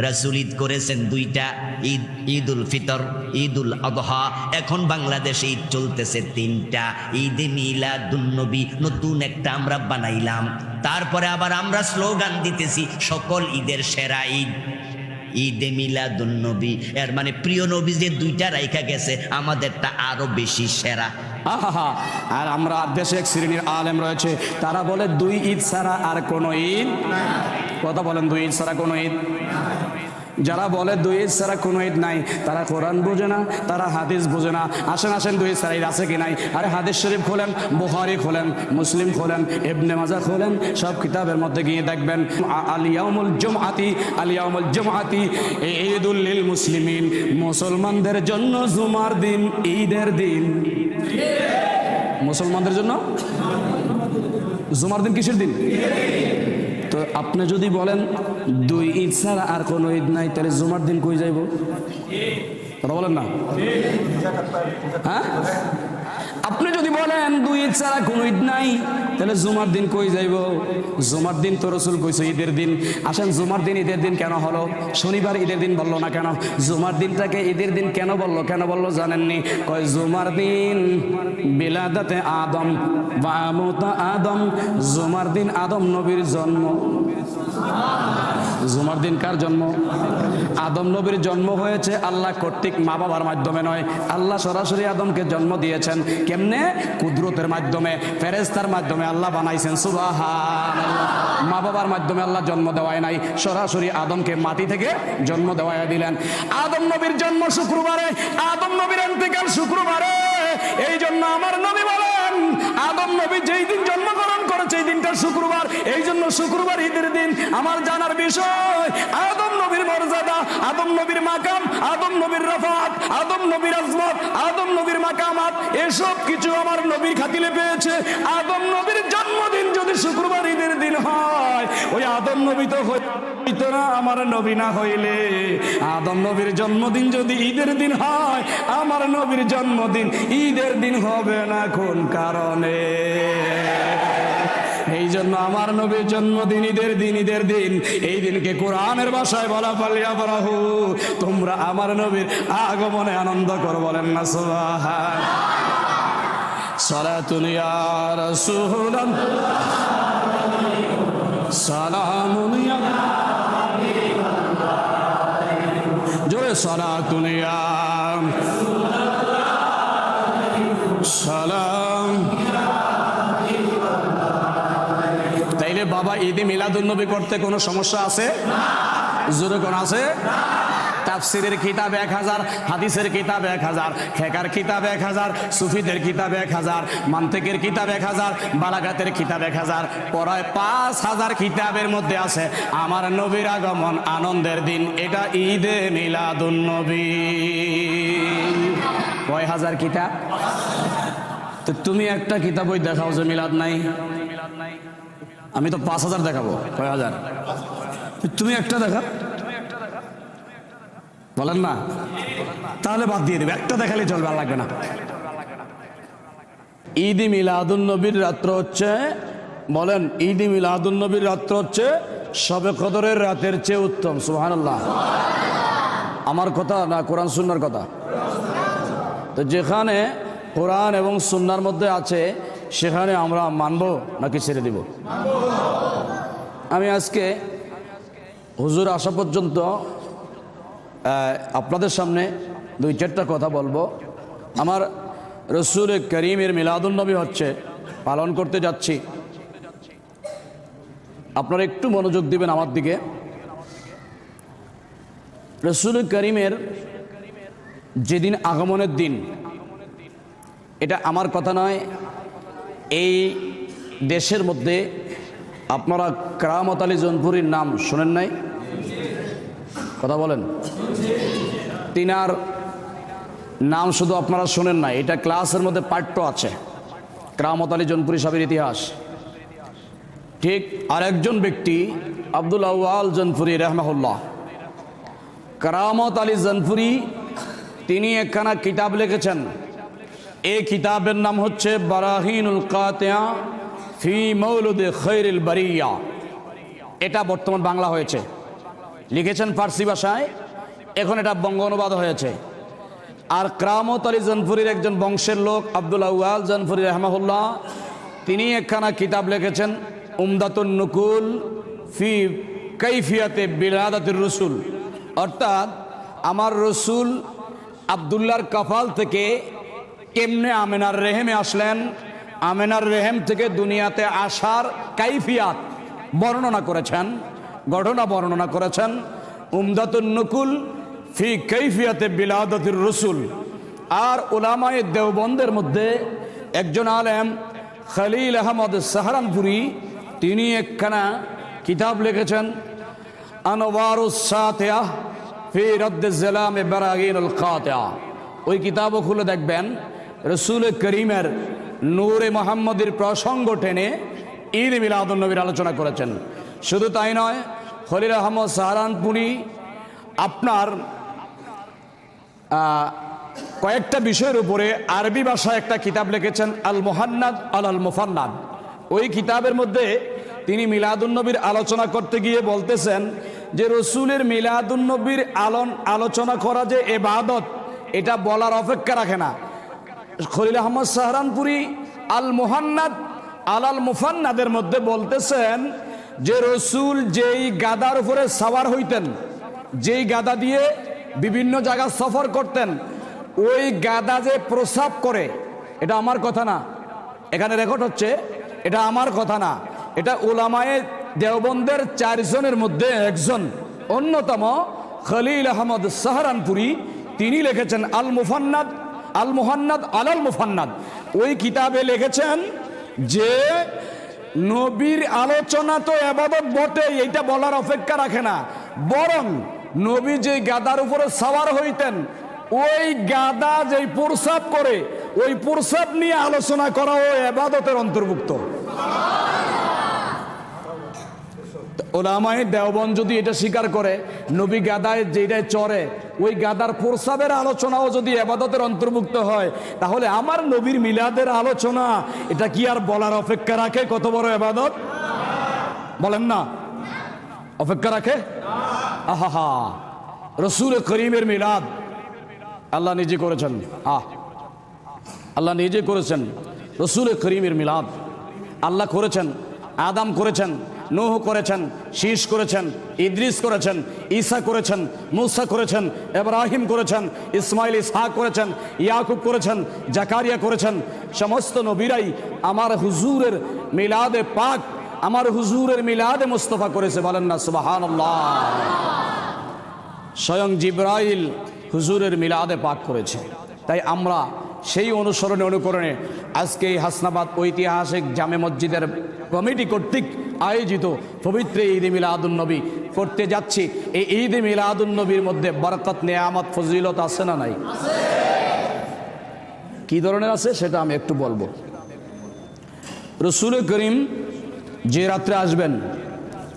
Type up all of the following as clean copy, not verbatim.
রাসূল ঈদ করেছেন দুইটা, ঈদ ঈদুল ফিতর, ঈদুল আযহা। এখন বাংলাদেশে ঈদ চলতেছে তিনটা, ঈদে মিলাদুন্নবী নতুন একটা আমরা বানাইলাম। তারপরে আবার আমরা স্লোগান দিতেছি সকল ঈদের সেরা ঈদ ঈদে মিলাদুন্নবী। এর মানে প্রিয় নবী যে দুইটা রাইখা গেছে, আমাদেরটা আরো বেশি সেরা। আহা, আর আমরা দেশে এক শ্রেণীর আলেম রয়েছে, তারা বলে দুই ঈদ ছাড়া আর কোনো ঈদ। কথা বলেন, দুই ঈদ ছাড়া কোনো ঈদ। যারা বলে দুই ঈদ ছাড়া কোনো ঈদ নাই, তারা কোরআন বোঝে না, তারা হাদিস বোঝে না। আসেন আসেন, দুই ঈদ ছাড়া ঈদ আছে কি নাই? আরে হাদিস শরীফ খোলেন, বুখারী খোলেন, মুসলিম খোলেন, ইবনে মাজাহ খোলেন, সব কিতাবের মধ্যে গিয়ে দেখবেন আল ইয়াউমুল জুমআতি, আল ইয়াউমুল জুমআতি ঈদুল লিল মুসলিমিন, মুসলমানদের জন্য জুমার দিন ঈদের দিন। মুসলমানদের জন্য জুমার দিন কিসের দিন? তো আপনি যদি বলেন দুই ঈদ ছাড়া আর কোনো ঈদ নাই, তাহলে জুমার দিন কই যাইব? কথা বলেন না, হ্যাঁ? আপনি যদি বলেন দুই ঈদ ছাড়া কোনো ঈদ নাই, তাহলে জুমার দিন কই যাইব? জুমার দিন তো রাসূল কইছে ঈদের দিন। আসেন, জুমার দিন ঈদের দিন কেন হলো? শনিবার ঈদের দিন বললো না কেন? জুমার দিনটাকে ঈদের দিন কেন বললো জানেননি? কয় জুমার দিন বিলাদাতে আদম ওয়া মুতা আদম, জুমার দিন আদম নবীর জন্ম। জুমার দিন কার জন্ম? আদম নবীর জন্ম হয়েছে আল্লাহ কর্তৃক, মা বাবার মাধ্যমে নয়। আল্লাহ সরাসরি আদমকে জন্ম দিয়েছেন। কেমনে? কুদরতের মাধ্যমে, ফেরেশতার মাধ্যমে আল্লাহ বানাইছেন। সুবহানাল্লাহ। মা বাবার মাধ্যমে আল্লাহ জন্ম দেওয়ায় নাই, সরাসরি আদমকে মাটি থেকে জন্ম দেওয়ায় দিলেন। আদম নবীর জন্ম শুক্রবারে, আদম নবীর ইন্তেকাল শুক্রবারে। এই জন্য আমার নবী বলেন, আদম নবী যেই দিন জন্মগ্রহণ করেছে এই দিনটা শুক্রবার, এই জন্য শুক্রবার ঈদের দিন। আমার জানার বিষয়, আদম নবীর মর্যাদা, আদম নবীর মাকাম, আদম নবীর রাফাত, আদম নবীর আজমত, আদম নবীর মাকামাত, এসব কিছু আমার নবীর খাতিলে পেয়েছে। আদম নবীর জন্মদিন যদি শুক্রবার ঈদের দিন হয়, ওই আদম নবী তো হইতো না আমার নবী না হইলে। আদম নবীর জন্মদিন যদি ঈদের দিন হয়, আমার নবীর জন্মদিন ঈদের দিন হবে না। কোন কারণে? এই জন্য আমার নবীর জন্মদিন ঈদের দিন, ঈদের দিন। এই দিনকে কোরআনের ভাষায় বলা ফালিয়াফরাহু, তোমরা আমার নবীর আগমনে আনন্দ করো। বলেন না সুবহান। সালাতুন ইয়া রাসূলুল্লাহ, সালামুন ইয়া জোরে, সালাতুন ইয়া সালাম। তাইলে বাবা, ঈদে মিলাদুন্নবী করতে কোনো সমস্যা আছে? জোরে কোন আছে? তাফসীরের কিতাব 1000, হাদিসের কিতাব 1000, ফিকহের কিতাব 1000, সুফিদের কিতাব 1000, মানতিকের কিতাব 1000, বালাগাতের কিতাব 1000, পড়ায় 5000 কিতাবের মধ্যে আছে আমার নবীর আগমন আনন্দের দিন। এটা ঈদে মিলাদুন্নবী। কয় হাজার কিতাব? তো তুমি একটা কিতাবই দেখাও যে মিলাদ নাই। আমি তো 5000 দেখাবো। কয় হাজার? তুমি একটা দেখা, বলেন না? তাহলে বাদ দিয়ে দেবে, একটা দেখালে চলবে, আর লাগবে না। ঈদে মিলাদুন্নবীর রাত্র হচ্ছে, বলেন, ঈদে মিলাদুন্নবীর রাত্র হচ্ছে শবে কদরের রাতের চেয়ে উত্তম। সুবহানাল্লাহ। আমার কথা না কোরআন সুন্নাহর কথা? তো যেখানে কোরআন এবং সুন্নাহর মধ্যে আছে সেখানে আমরা মানব নাকি ছেড়ে দিব? আমি আজকে হুজুর আসা পর্যন্ত আপনাদের সামনে 2-4টা কথা বলবো। আমার রসুল করিমের মিলাদুন্নবী হচ্ছে, পালন করতে যাচ্ছি। আপনারা একটু মনোযোগ দিবেন আমার দিকে। রসুল করিমের যেদিন আগমনের দিন, এটা আমার কথা নয়, এই দেশের মধ্যে আপনারা কেরামত আলী জৌনপুরীর নাম শোনেন নাই? কথা বলেন। তিনার নাম শুধু আপনারা শোনেন না, এটা ক্লাসের মধ্যে পাঠ্য আছে, কেরামত আলী জৌনপুরী সাহেবের ইতিহাস। ঠিক আরেকজন ব্যক্তি আব্দুল আউয়াল জৌনপুরী রাহমাহুল্লাহ, কেরামত আলী জৌনপুরী, তিনি একখানা কিতাব লিখেছেন। এই কিতাবের নাম হচ্ছে বারাহিনুল কাতিয়া ফি মৌলুদে খৈরুল বারিয়া। এটা বর্তমান বাংলা হয়েছে। লিখেছেন ফার্সি ভাষায়, এখন এটা বঙ্গ অনুবাদ হয়েছে। আর কেরামত আলী জানপুরির একজন বংশের লোক আব্দুল আউয়াল জানপুরি রহমাহুল্লাহ, তিনি একখানা কিতাব লিখেছেন উমদাতুন নুকুল ফি কাইফিয়াতে বিলাদাতুর রসুল, অর্থাৎ আমার রসুল আবদুল্লাহর কফাল থেকে কেমনে আমেনার রেহেমে আসলেন, আমেনার রেহেম থেকে দুনিয়াতে আসার কাইফিয়াত বর্ণনা করেছেন, ঘটনা বর্ণনা করেছেন। উমদাতুন নুকুল ফি কাইফিয়াতে বিলাদাতুর রসুল। আর উলামায়ে দেওবন্দের মধ্যে একজন আলেম খলিল আহমদ সাহারানপুরি, তিনি একখানা কিতাব লিখেছেন আনওয়ারুস সাতিআহ ফি রাদ্দিজ জালাম বারাগিনুল কাতিআ। ওই কিতাবও খুলে দেখবেন রসুল করিমের নূরে মোহাম্মদের প্রসঙ্গ টেনে ঈদ মিলাদুন নবীর আলোচনা করেছেন। শুধু তাই নয়, খলিল আহমদ সাহারানপুরি আপনার কয়েকটা বিষয়ের উপরে আরবি ভাষায় একটা কিতাব লিখেছেন আল মুহান্নাদ আল মুফান্নাদ। ওই কিতাবের মধ্যে তিনি মিলাদুন্নবীর আলোচনা করতে গিয়ে বলতেছেন যে রসুলের মিলাদুন্নবীর আলোচনা করা যে ইবাদত, এটা বলার অপেক্ষা রাখে না। খলিল আহমদ সাহারানপুরি আল মুহান্নাদ আল মুফান্নাদের মধ্যে বলতেছেন যে রসুল যেই গাদার উপরে সাওয়ার হইতেন, যেই গাদা দিয়ে বিভিন্ন জায়গা সফর করতেন, ওই গাদা যে প্রসাব করে, এটা আমার কথা না, এখানে রেকর্ড হচ্ছে, এটা আমার কথা না, এটা উলামায়ে দেওবন্দের 4 জনের মধ্যে একজন অন্যতম খলিল আহমদ সাহারানপুরি, তিনি লিখেছেন আল মুফান্নাদ আল মুহান্নাদ আল মুফান্নাদ। ওই কিতাবে লিখেছেন যে নবীর আলোচনা তো ইবাদত বটে, এটা বলার অপেক্ষা রাখে না, বরং নবী যে গাদার উপরে সাওয়ার হইতেন, ওই গাদা যেই প্রসাব করে, ওই প্রসাব নিয়ে আলোচনা করা ও ইবাদতের অন্তর্ভুক্ত। উলামায়ে দেওবন্দ যদি এটা স্বীকার করে নবী গাদায় যেটাই চড়ে ওই গাদার প্রসাবের আলোচনাও যদি ইবাদতের অন্তর্ভুক্ত হয়, তাহলে আমার নবীর মিলাদের আলোচনা এটা কি আর বলার অপেক্ষা রাখে? কত বড় ইবাদত বলেন না, অপেক্ষা রাখে? আহা, রসুল করিমের মিলাদ আল্লাহ নিজে করেছেন, আল্লাহ নিজে করেছেন। রসুল করিমের মিলাদ আল্লাহ করেছেন, আদম করেছেন, নূহ করেছেন, শীষ করেছেন, ইদ্রিস করেছেন, ঈসা করেছেন, মূসা করেছেন, ইব্রাহিম করেছেন, ইসমাইল ইসহাক করেছেন, ইয়াকুব করেছেন, জাকারিয়া করেছেন। সমস্ত নবীরাই আমার হুজুরের মিলাদে পাক, আমার হুজুরের মিলাদে মুস্তাফা করেছে, বলেন না সুবহানাল্লাহ। স্বয়ং জিবরাইল হুজুরের মিলাদে পাক করেছে। তাই আমরা সেই অনুসরণে অনুকরণে আজকে এই হাসনাবাদ ঐতিহাসিক জামে মসজিদের কমিটি কর্তৃক আয়োজিত পবিত্র ঈদ মিলাদুন নবী করতে যাচ্ছি। এই ঈদ মিলাদুন নবীর মধ্যে বরকত, নেয়ামত, ফজিলত আছে না নাই? কি ধরনের আছে সেটা আমি একটু বলবো। রসুল করিম যে রাত্রে আসবেন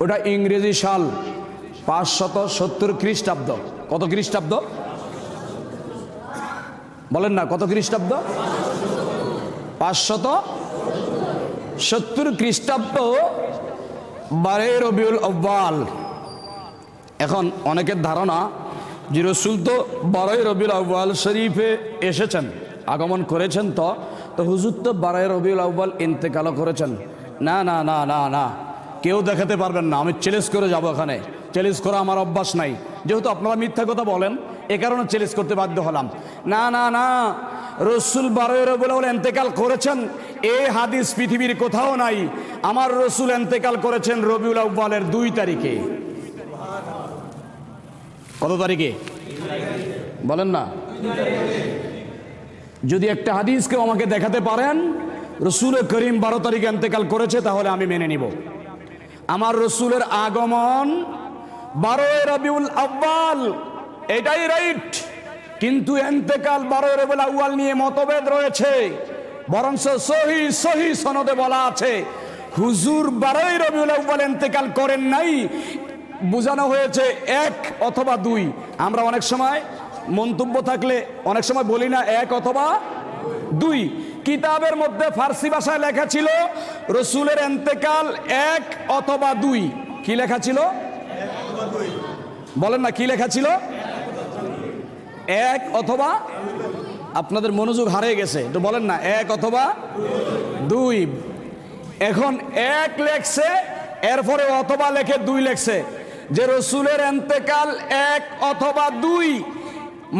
ওটা ইংরেজি সাল 570 খ্রিস্টাব্দ। কত খ্রিস্টাব্দ বলেন না, কত খ্রিস্টাব্দ? 570 খ্রিস্টাব্দ 12 রবিউল আউয়াল। এখন অনেকের ধারণা যে রসুল তো 12 রবিউল আউয়াল শরীফে এসেছেন, আগমন করেছেন, তো হুজুর তো 12 রবিউল আউয়াল ইন্তেকালও করেছেন। না না না না না, কেউ দেখাতে পারবেন না। আমি চ্যালেঞ্জ করে যাব, এখানে চ্যালেঞ্জ করা আমার অভ্যাস নাই, যেহেতু আপনারা মিথ্যা কথা বলেন এ কারণে চ্যালেঞ্জ করতে বাধ্য হলাম। না না না, রসুল 12 রবিউল আউয়াল ইন্তেকাল করেছেন এই হাদিস পৃথিবীর কোথাও নাই। আমার রসুল ইন্তেকাল করেছেন রবিউল আউয়ালের 2 তারিখে। কত তারিখে বলেন না? যদি একটা হাদিস কেউ আমাকে দেখাতে পারেন রসুল করিম 12 তারিখে ইন্তেকাল করেছে, তাহলে আমি মেনে নিব। আমার রসুলের আগমন 12 রবিউল আউয়াল, এটাই রাইট। কিন্তু ইন্তেকাল 12 রবিউল আউয়াল নিয়ে মতভেদ রয়েছে। বরঞ্চ সহি সহি সনদে বলা আছে হুজুর 12 রবিউল আউয়াল ইন্তেকাল করেন নাই, বোঝানো হয়েছে 1 অথবা 2। আমরা অনেক সময় মন্তব্য থাকলে অনেক সময় বলি না 1 অথবা 2। কিতাবের মধ্যে ফার্সি ভাষায় লেখা ছিল রসুলের ইন্তেকাল 1 অথবা 2। কি লেখা ছিল? বলেন না কি লেখা ছিল? এক অথবা, আপনাদের মনোযোগ হারিয়ে গেছে, তো বলেন না এক অথবা দুই। এখন এক লেখছে, এরপরে অথবা লেখে দুই লেখছে, যে রসুলের এন্তেকাল এক অথবা দুই,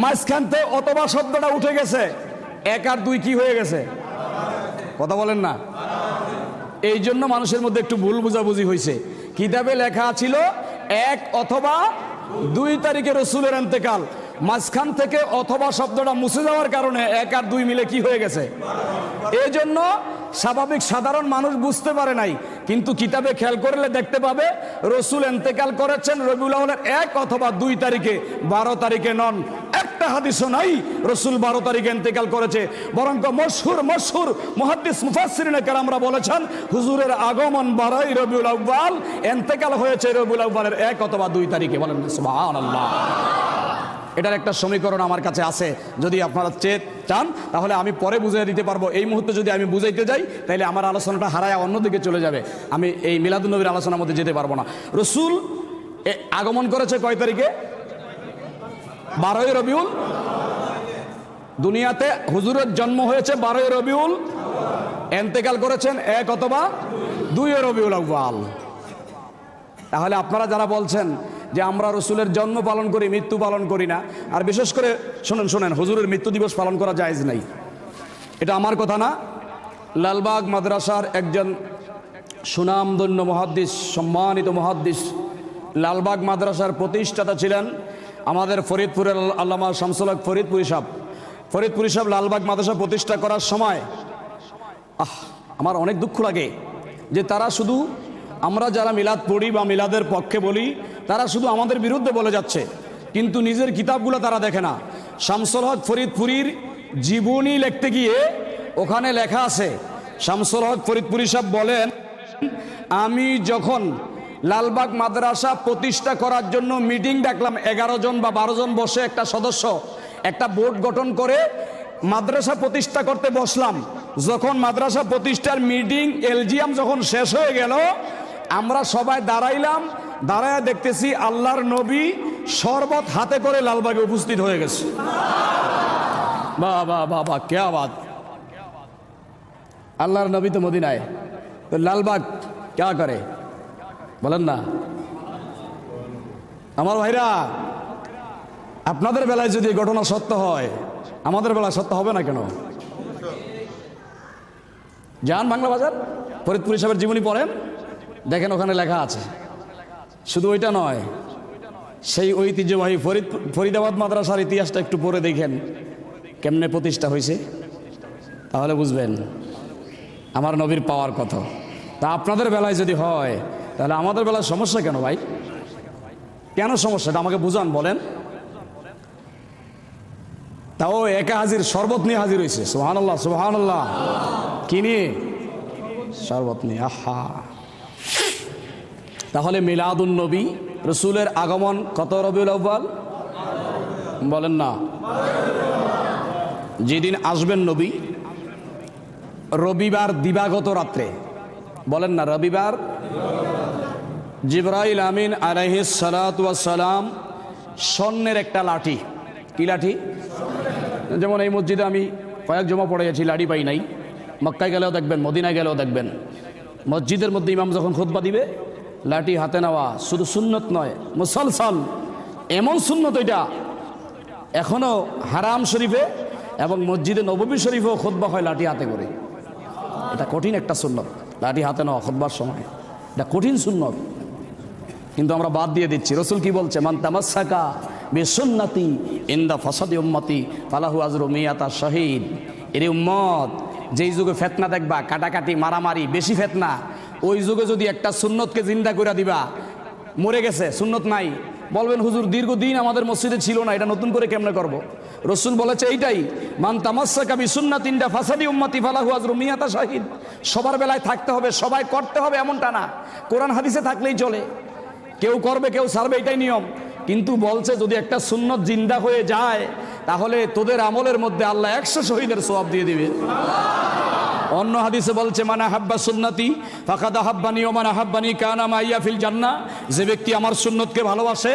মাঝখান থেকে অথবা শব্দটা উঠে গেছে, এক আর দুই কি হয়ে গেছে? কথা বলেন না। এই জন্য মানুষের মধ্যে একটু ভুল বুঝাবুঝি হয়েছে। কিতাবে লেখা ছিল এক অথবা 2 তারিখে রসুলের এন্তেকাল, মাঝখান থেকে অথবা শব্দটা মুছে যাওয়ার কারণে এক আর দুই মিলে কি হয়ে গেছে? এই জন্য স্বাভাবিক সাধারণ মানুষ বুঝতে পারে নাই, কিন্তু কিতাবে খেয়াল করলে দেখতে পাবে রসুল এন্তেকাল করেছেন রবিউল আউয়ালের 1 অথবা 2 তারিখে, 12 তারিখে নন। একটা হাদিসও নাই রসুল 12 তারিখে এন্তেকাল করেছে, বরং মশহুর মুহাদ্দিস মুফাসসিরিনে কেরামরা বলেছেন হুজুরের আগমন 12ই রবিউল আউয়াল, এন্তেকাল হয়েছে রবিউল আউয়ালের 1 অথবা 2 তারিখে। বলেন সুবহানাল্লাহ। এটার একটা সমীকরণ আমার কাছে আছে, যদি আপনারা চান তাহলে আমি পরে বুঝিয়ে দিতে পারবো। এই মুহূর্তে যদি আমি বুঝাইতে যাই তাহলে আমার আলোচনাটা হারায় অন্যদিকে চলে যাবে, আমি এই মিলাদুন নবীর আলোচনার মধ্যে যেতে পারবো না। রসুল আগমন করেছে কয় তারিখে? 12ই রবিউল। দুনিয়াতে হুজুরের জন্ম হয়েছে 12ই রবিউল, এন্তেকাল করেছেন 1 অথবা 2 রবিউল আউয়াল। তাহলে আপনারা যারা বলছেন যে আমরা রসুলের জন্ম পালন করি, মৃত্যু পালন করি না, আর বিশেষ করে শোনেন হুজুরের মৃত্যু দিবস পালন করা জায়েজ নাই, এটা আমার কথা না। লালবাগ মাদ্রাসার একজন সুনামধন্য মুহাদ্দিস, সম্মানিত মুহাদ্দিস, লালবাগ মাদ্রাসার প্রতিষ্ঠাতা ছিলেন আমাদের ফরিদপুরের আল্লামা শামসুল হক ফরিদপুরি সাহেব। লালবাগ মাদ্রাসা প্রতিষ্ঠা করার সময় আমার অনেক দুঃখ লাগে যে তারা শুধু, আমরা যারা মিলাদ পড়ি বা মিলাদের পক্ষে বলি, তারা শুধু আমাদের বিরুদ্ধে বলে যাচ্ছে, কিন্তু নিজের কিতাবগুলো তারা দেখে না। শামসুল হক ফরিদপুরীর জীবনী লিখতে গিয়ে ওখানে লেখা আছে, শামসুল হক ফরিদপুরি সাহেব বলেন, আমি যখন লালবাগ মাদ্রাসা প্রতিষ্ঠা করার জন্য মিটিং ডাকলাম, 11 জন বা 12 জন বসে একটা সদস্য একটা বোর্ড গঠন করে মাদ্রাসা প্রতিষ্ঠা করতে বসলাম। যখন মাদ্রাসা প্রতিষ্ঠার মিটিং এলজিএম যখন শেষ হয়ে গেল, আমরা সবাই দাঁড়াইলাম, দাঁড়ায় দেখতেছি আল্লাহর নবী শরবত হাতে করে লালবাগে উপস্থিত হয়ে গেছে। বাবা বাবা কে আওয়াজ! আল্লাহর নবী তো মদিনায়, তো লালবাগ কে করে বলেন না? আমার ভাইরা, আপনাদের বেলায় যদি ঘটনা সত্য হয়, আমাদের বেলায় সত্য হবে না কেন? যান বাংলা বাজার, ফরিদপুরি সাহেবের জীবনী পড়েন, দেখেন ওখানে লেখা আছে। শুধু ওইটা নয়, সেই ঐতিহ্যবাহী ফরিদাবাদ মাদ্রাসার ইতিহাসটা একটু পড়ে দেখেন কেমনে প্রতিষ্ঠা হয়েছে, তাহলে বুঝবেন আমার নবীর পাওয়ার কত। তা আপনাদের বেলায় যদি হয়, তাহলে আমাদের বেলায় সমস্যা কেন ভাই? কেন সমস্যাটা আমাকে বুঝান, বলেন। তাও একা হাজির, শরবত নিয়ে হাজির হয়েছে। সুবহানাল্লাহ সুবহানাল্লাহ। কি নিয়ে? শরবত নিয়ে। আহা! তাহলে মিলাদুন নবী, রসুলের আগমন কত রবিউল আউয়াল? বলেন না। যেদিন আসবেন নবী, রবিবার দিবাগত রাত্রে, বলেন না, রবিবার জিবরাইল আমিন আলাইহিস সালাতু ওয়াস সালাম স্বর্ণের একটা লাঠি, কি লাঠি? যেমন এই মসজিদে আমি কয়েক জমা পড়েছি, লাঠি পাই নাই। মক্কায় গেলেও দেখবেন, মদিনায় গেলেও দেখবেন, মসজিদের মধ্যে ইমাম যখন খুতবা দিবে, লাঠি হাতে নেওয়া শুধু সুন্নত নয়, মুসলসল এমন সুন্নত এটা এখনো হারাম শরীফে এবং মসজিদে নববী শরীফেও খুতবা হয় লাঠি হাতে করে। এটা কঠিন একটা সুন্নত, লাঠি হাতে নেওয়া খুতবার সময়, এটা কঠিন সুন্নত, কিন্তু আমরা বাদ দিয়ে দিচ্ছি। রসুল কি বলছে? মান তামাসসাকা বিসুন্নতি ইনদা ফাসাদি উম্মতি ফালাহু আজরু মিয়াতা শহীদ। এর উম্মত, যেই যুগে ফেতনা দেখবা, কাটাকাটি মারামারি বেশি ফেতনা, ওই যুগে যদি একটা সুন্নতকে জিন্দা করে দিবা, মরে গেছে সুন্নত নাই, বলবেন হুজুর দীর্ঘদিন আমাদের মসজিদে ছিল না, এটা নতুন করে কেমনে করব? রসুল বলেছে এইটাই, মান তামাসসাকা বিসুন্নতি ইনদা ফাসাদি উম্মতি ফালাহু আজরু মিয়াতা শহীদ। সবার বেলায় থাকতে হবে, সবাই করতে হবে এমনটা না, কোরআন হাদিসে থাকলেই চলে, কেউ করবে কেউ ছাড়বে, এটাই নিয়ম। কিন্তু বলছে যদি একটা সুন্নত জিন্দা হয়ে যায়, তাহলে তোদের আমলের মধ্যে আল্লাহ 100 শহীদের সওয়াব দিয়ে দিবে। অন্য হাদিসে বলছে মানে হাব্বা সুন্নতি ফাকাদ হাব্বানি ও মানে হাব্বানি কানা মাইয়া ফিল জান্নাহ, যে ব্যক্তি আমার সুন্নতকে ভালোবাসে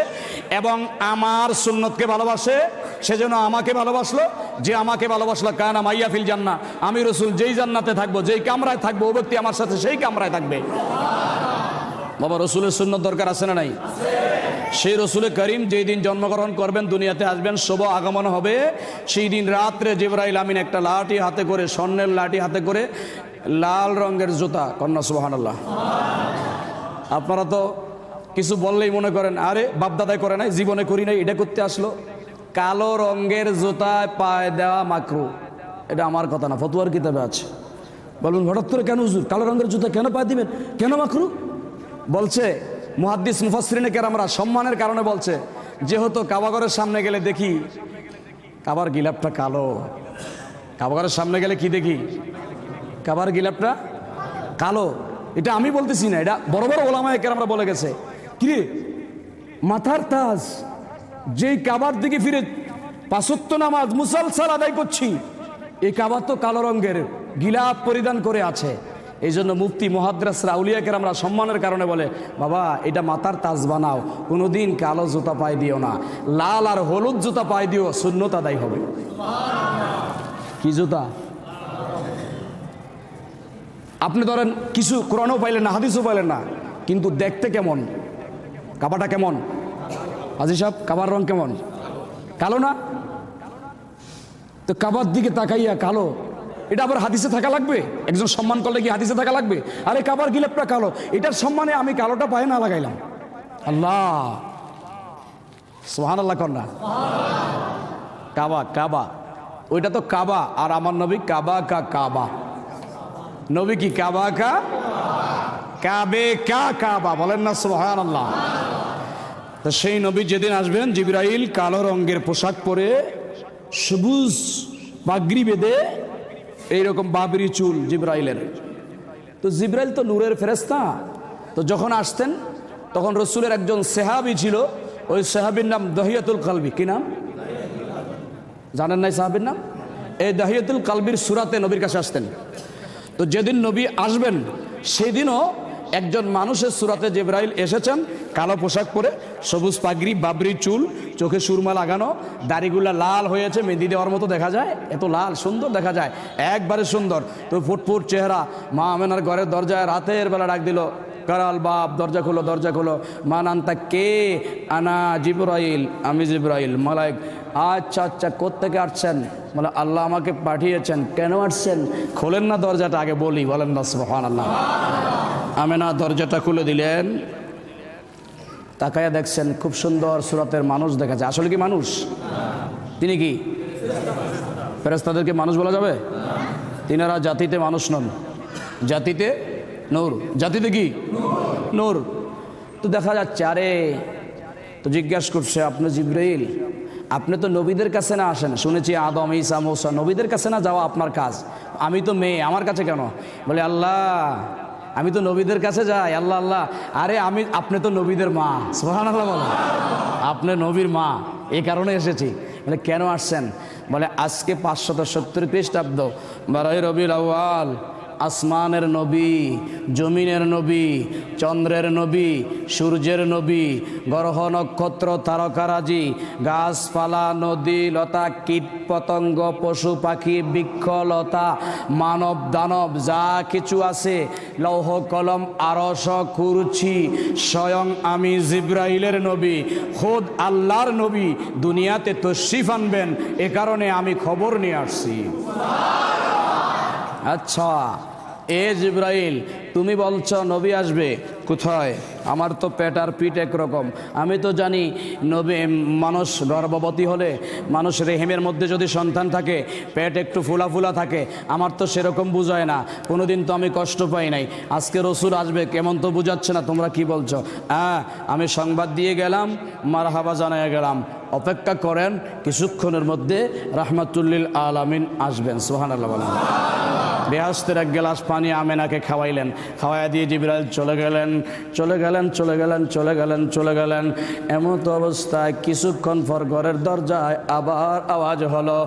এবং আমার সুন্নতকে ভালোবাসে সেজন্য আমাকে ভালোবাসলো, যে আমাকে ভালোবাসলো কানা মাইয়া ফিল জান্নাহ, আমি রাসূল যেই জান্নাতে থাকবো, যেই কামরায় থাকবো, ও ব্যক্তি আমার সাথে সেই কামরায় থাকবে। বাবা রাসূলের সুন্নত দরকার আছে না নাই? সেই রসুল করিম যেই দিন জন্মগ্রহণ করবেন, দুনিয়াতে আসবেন, শুভ আগমন হবে, সেই দিন রাত্রে জিবরাইল আমিন একটা লাঠি হাতে করে, স্বর্ণের লাঠি হাতে করে, লাল রঙের জুতা, কন্যা সুবহানাল্লাহ। আপনারা তো কিছু বললেই মনে করেন আরে বাপদাদাই করে নাই, জীবনে করি নাই, এটা করতে আসলো। কালো রঙের জুতায় পায়ে দেওয়া মাকরু, এটা আমার কথা না, ফতোয়ার কিতাবে আছে। বলবেন হঠাৎ করে কেন হুজুর কালো রঙের জুতা কেন পায়ে দিবেন, কেন মাকরু? বলছে মুহাদ্দিস মুফাসসিরিনে কেরামরা সম্মানের কারণে বলছে, যেহেতু কাবাঘরের সামনে গেলে দেখি কাবার গিলাপটা কালো, কাবাঘরের সামনে গেলে কি দেখি, কাবার গিলাপটা কালো। এটা আমি বলতেছি না, এটা বড় বড় ওলামায়ে কেরামরা বলে গেছে। কি মাথার তাজ, যেই কাবার দিকে ফিরে ৫ ওয়াক্ত নামাজ মুসালসাল আদায় করছি, এই কাবা তো কালো রঙের গিলাপ পরিধান করে আছে। এই জন্য মুফতি মুহাদ্দিসরা আউলিয়া কেরামরা সম্মানের কারণে বলে, বাবা এটা মাথার তাজ বানাও, কোনোদিন কালো জুতা পায়ে দিও না, লাল আর হলুদ জুতা পায়ে দিও, সুন্নত আদায় হবে। কি জুতা? আপনি ধরেন কিছু কোরআনও পাইলেন না, হাদিসও পাইলেন না, কিন্তু দেখতে কেমন, কাবাটা কেমন? হাজী সাহেব কাবার রং কেমন? কালো না? তো কাবার দিকে তাকাইয়া কালো, এটা আবার হাদিসে থাকা লাগবে? একজন সম্মান করলে কি হাদিসে থাকা লাগবে? আরে কাবার গিলাপটা কালো, এটার সম্মানে আমি কালোটা পায়ে না লাগাইলাম। আল্লাহ সুবহানাল্লাহ কন্যা। কাবা কাবা ওইটা তো কাবা, আর আমার নবী কাবা কা কাবা। নবী কি কাবা কা কাবে কা কাবা, বলেন না সুবহানাল্লাহ। তো সেই নবী যেদিন আসবেন, জিবরাইল কালো রঙের পোশাক পরে, সবুজ পাগড়ি বেঁধে, এইরকম বাবরি চুল জিবরাইলের। তো জিবরাইল তো নূরের ফেরেশতা, তো যখন আসতেন তখন রসুলের একজন সাহাবী ছিল, ওই সাহাবীর নাম দাহিয়াতুল কালবি। কি নাম জানেন নাই সাহাবীর নাম? এই দাহিয়াতুল কালবির সূরাতে নবীর কাছে আসতেন। তো যেদিন নবী আসবেন সেদিনও একজন মানুষের সূরাতে জিবরাইল এসেছেন, কালো পোশাক পরে, সবুজ পাগড়ি, বাবরি চুল, চোখে সুরমা লাগানো, দাড়িগুলা লাল হয়েছে, মেহেদি দেওয়ার মতো দেখা যায়, এত লাল সুন্দর দেখা যায়, একবারে সুন্দর। তো ফুটফুট চেহারা, মা আমেনার ঘরের দরজায় রাতের বেলা ডাক দিল, কারাল বাপ, দরজা খোলো, দরজা খোলো। মান আনতা, কে? আনা জিবরাইল, আমি জিবরাইল। মালাইক, আচ্ছা আচ্ছা, কোত্থেকে আসছেন? বলে আল্লাহ আমাকে পাঠিয়েছেন। কেন আসছেন? খোলেন না দরজাটা, আগে বলি, বলেন না সুবহানাল্লাহ। আমেনা দরজাটা খুলে দিলেন, তাকায়া দেখছেন খুব সুন্দর সুরাতের মানুষ দেখা যায়। আসলে কি মানুষ? তিনি কি ফেরেশতাদেরকে মানুষ বলা যাবে? তিনারা জাতিতে মানুষ নন, জাতিতে নূর। জাতিতে কি? নূর। তো দেখা যাচ্ছে, আরে তো জিজ্ঞাসা করছে, আপনি জিবরাইল, আপনি তো নবীদের কাছে না আসেন, শুনেছি আদম, ঈসা, মূসা, নবীদের কাছে না যাওয়া আপনার কাজ, আমি তো মেয়ে, আমার কাছে কেন? বলে আল্লাহ আমি তো নবীদের কাছে যাই। আল্লাহ আল্লাহ, আরে আপনি তো নবীদের মা। সুবহানাল্লাহ বলো, আপনি নবীর মা, এই কারণে এসেছি। বলে কেন আসছেন? বলে আজকে 570 খ্রিস্টাব্দ 12 রবিউল আউয়াল, আসমানের নবী, জমিনের নবী, চন্দ্রের নবী, সূর্যের নবী, গ্রহ নক্ষত্র তারকারাজি, গাছপালা, নদী লতা, কীট পতঙ্গ, পশু পাখি, বৃক্ষলতা, মানব দানব যা কিছু আছে, লৌহ কলম, আরশ, কুরসি, স্বয়ং আমি জিবরাইলের নবী, খোদ আল্লাহর নবী দুনিয়াতে তশরিফ আনবেন, এ কারণে আমি খবর নিয়ে আসছি। আচ্ছা এ জিবরাইল, তুমি বলছো নবী আসবে, কোথায়? আমার তো পেট আর পিঠ একরকম। আমি তো জানি নবী, মানুষ গর্ভবতী হলে, মানুষ রেহেমের মধ্যে যদি সন্তান থাকে, পেট একটু ফুলা ফুলা থাকে, আমার তো সেরকম বুঝায় না, কোনোদিন তো আমি কষ্ট পাই নাই। আজকে রসুল আসবে, কেমন তো বুঝাচ্ছে না, তোমরা কি বলছো? আমি সংবাদ দিয়ে গেলাম, মারহাবা জানায় গেলাম, অপেক্ষা করেন, কিছুক্ষণের মধ্যে রাহমাতুল লিল আলামিন আসবেন। সুবহানাল্লাহ বলেন। বেহেশতের এক গ্লাস পানি আমেনাকে খাওয়াইলেন, খাওয়াইয়া দিয়ে জিবরাইল চলে গেলেন। এমন তো অবস্থায় কিছুক্ষণ পর ঘরের দরজায় আবার আওয়াজ হলো,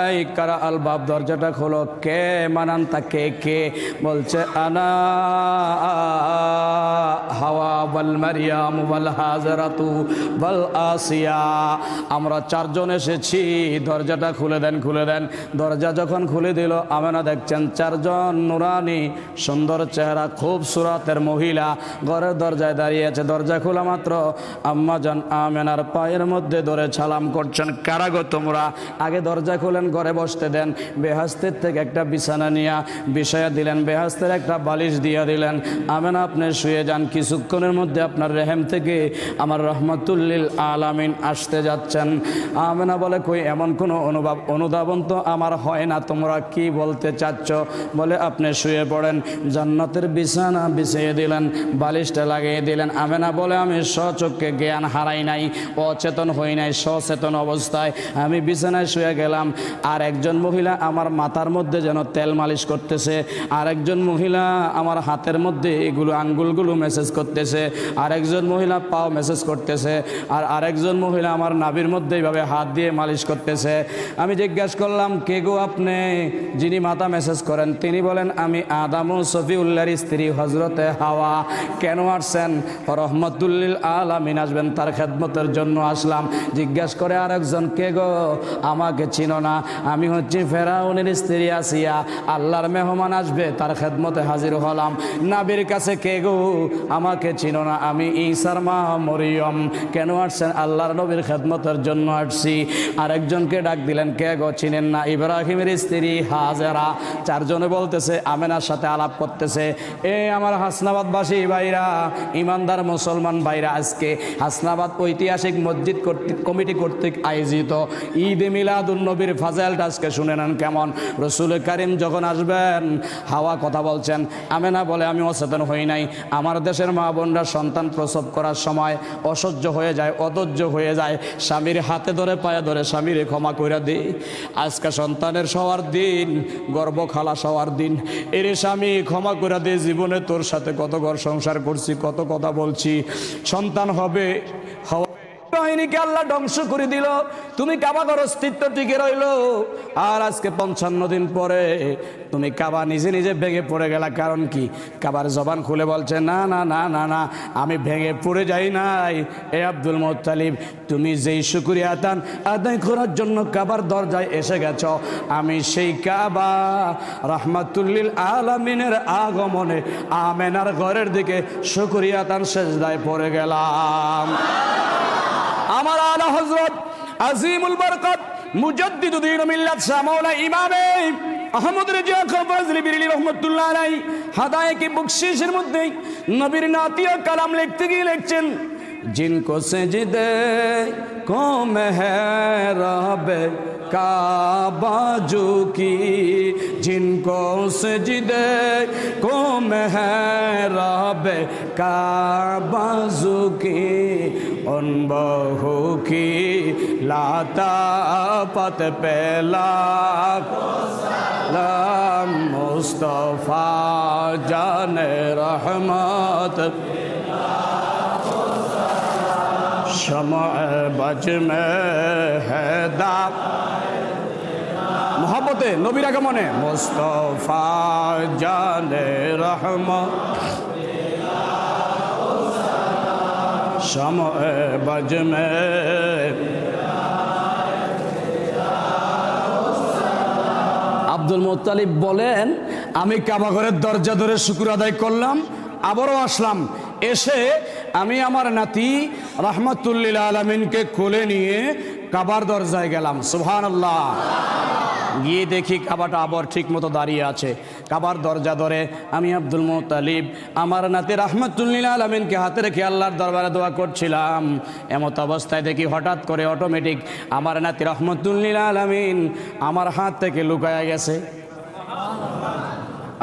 এই কারা আল বাব, দরজাটা খোলো। কে? মানান তা কে? বলছে আনা হাওয়া ওয়াল মারিয়াম ওয়াল হাজরাতু ওয়াল আসিয়া, আমরা চারজন এসেছি, দরজাটা খুলে দেন। দরজা যখন খুলে দিল, আমেনা দেখছেন চারজন নুরানি সুন্দর চেহারা খুব সুরাতের মহিলা ঘরের দরজায় দাঁড়িয়েছে। দরজা খোলা মাত্র আম্মাজান আমেনার পায়ের মধ্যে ধরে সালাম করছেন, কারা গো তোমরা? আগে দরজা খুলেন, ঘরে বসতে দেন। বেহেশতের থেকে একটা বিছানা নিয়ে বিছায়া দিলেন, বেহেশতের একটা বালিশ দিয়ে দিলেন। আমেনা আপনি শুয়ে যান, কিছুক্ষণের মধ্যে আপনার রেহেম থেকে আমার রহমতুল্লিল আলামিন আসতে যাচ্ছেন। আমেনা বলে, কই এমন কোনো অনুধাবন তো আমার হয় না, তোমরা কি বলতে চাচ্ছ? বলে, আপনি শুয়ে পড়েন। জান্নাতের বিছানা বিছিয়ে দিলেন, বালিশটা লাগিয়ে দিলেন। আমেনা বলে, আমি স্বচক্ষে জ্ঞান হারাই নাই, অচেতন হই নাই, সচেতন অবস্থায় আমি বিছানায় শুয়ে গেলাম। আর একজন মহিলা আমার মাথার মধ্যে যেন তেল মালিশ করতেছে, আর একজন মহিলা আমার হাতের মধ্যে এগুলো আঙ্গুলগুলো মেসেজ করতেছে, আর একজন মহিলা পাও মেসেজ করতেছে, আর আরেকজন মহিলা আমার নাভির মধ্যে এইভাবে হাত দিয়ে মালিশ করতেছে। আমি জিজ্ঞাসা করলাম, কে গো আপনি যিনি মাথা মেসেজ করেন? তিনি বলেন, আমি আদম ও সফিউল্লাহর স্ত্রী হজরতে হাওয়া। কেন আসছেন? রহমতুল্লিল আলামিন আসবেন, তার খেদমতের জন্য আসলাম। জিজ্ঞাসা করে আরেকজন, কে গো? আমাকে চিনো না? আমি হচ্ছি ফেরাউনের স্ত্রী আসিয়া, আল্লাহর মেহমান আসবে, তার খেদমতে হাজির হলাম। নাবির কাছে, কে গো? আমাকে চিনো না? আমি ঈসার মা মরিয়ম। কেন আসছেন? আল্লাহর নবীর খেদমতের জন্য আসছি। আরেকজনকে ডাক দিলেন, কে গো? চিনেন না? ইব্রাহিমের স্ত্রী হাজেরা। চারজনে বলতেছে, আমেনার সাথে আলাপ করতেছে, এ আমার হাসনাবাদবাসী ভাইরা, ইমানদার মুসলমান ভাইরা, আজকে হাসনাবাদ ঐতিহাসিক মসজিদ কমিটি কর্তৃক আয়োজিত ঈদে মিলাদুন নবীর ফাজাইলটা আজকে শুনে নেন কেমন। রসুল কারীম যখন আসবেন, হাওয়া কথা বলছেন। আমেনা বলে, আমি অচেতন হই নাই। আমার দেশের মা বোনরা সন্তান প্রসব করার সময় অসহ্য হয়ে যায়, অধৈর্য হয়ে যায়, স্বামীর হাতে ধরে পায়ে ধরে স্বামীরে ক্ষমা কইরা দিই। আজকে সন্তানের সওয়ার দিন, গর্ব খালাস হওয়ার দিন। এরে স্বামী ক্ষমা করে দে, জীবনে তোর সাথে কত ঘর সংসার করছি, কত কথা বলছি, সন্তান হবে বাহিনীকে আল্লাহ ধ্বংস করে দিল, তুমি কাবাগর অস্তিত্ব টিকে রইল। আর আজকে 55 দিন পরে তুমি কাবা নিজে নিজে ভেঙে পড়ে গেলা। কারণ কি? কাবার জবান খুলে বলছে, না না না না না, আমি ভেঙে পড়ে যাই নাই। এ আব্দুল মুত্তালিব, তুমি যেই শুকরিয়া আদায় করার জন্য কাবার দরজায় এসে গেছ, আমি সেই কাবা রহমাতুল্লিল আলামিনের আগমনে আমেনার ঘরের দিকে শুকরিয়া সেজদায় পড়ে গেলাম। আমার আলা হযরত আজিমুল বরকত মুজাদ্দিদুদ্দিন মিল্লাত শাহ মাওলানা ইমামে আহমদ রেজা ফজলি বিরলি রাহমাতুল্লাহ আলাইহি হাদায়ে বখশিশের মধ্যে নবীর নাতিয়া কালাম লিখতে গিয়ে লিখছেন, जिनको सजदे को मेहराबे काबा झुकी, जिनको सजदे को मेहराबे काबा झुकी, उन बहू की लातापत पे लाखों सलाम, मुस्तफा जाने रहमत शम्अ बज में है दाग, मोहब्बते नबीर আগমনে मुस्तफा जाने रहमत शम्अ बज में। আব্দুল মুত্তালিব বলেন, আমি কাবা ঘরের দরজা ধরে শুকর আদায় করলাম, আবারও আসলাম। এসে আমি আমার নাতি রহমতুল্লিল আলামিনকে কোলে নিয়ে কাবার দরজায় গেলাম। সুবহানাল্লাহ। গিয়ে দেখি কাবাটা আবার ঠিক মতো দাঁড়িয়ে আছে। কাবার দরজা ধরে আমি আব্দুল মুত্তালিব আমার নাতি রহমতুল্লিল আলামিনকে হাতে রেখে আল্লাহর দরবারে দোয়া করছিলাম। এমত অবস্থায় দেখি হঠাৎ করে অটোমেটিক আমার নাতি রহমতুল্লিল আলামিন আমার হাত থেকে লুকায়া গেছে।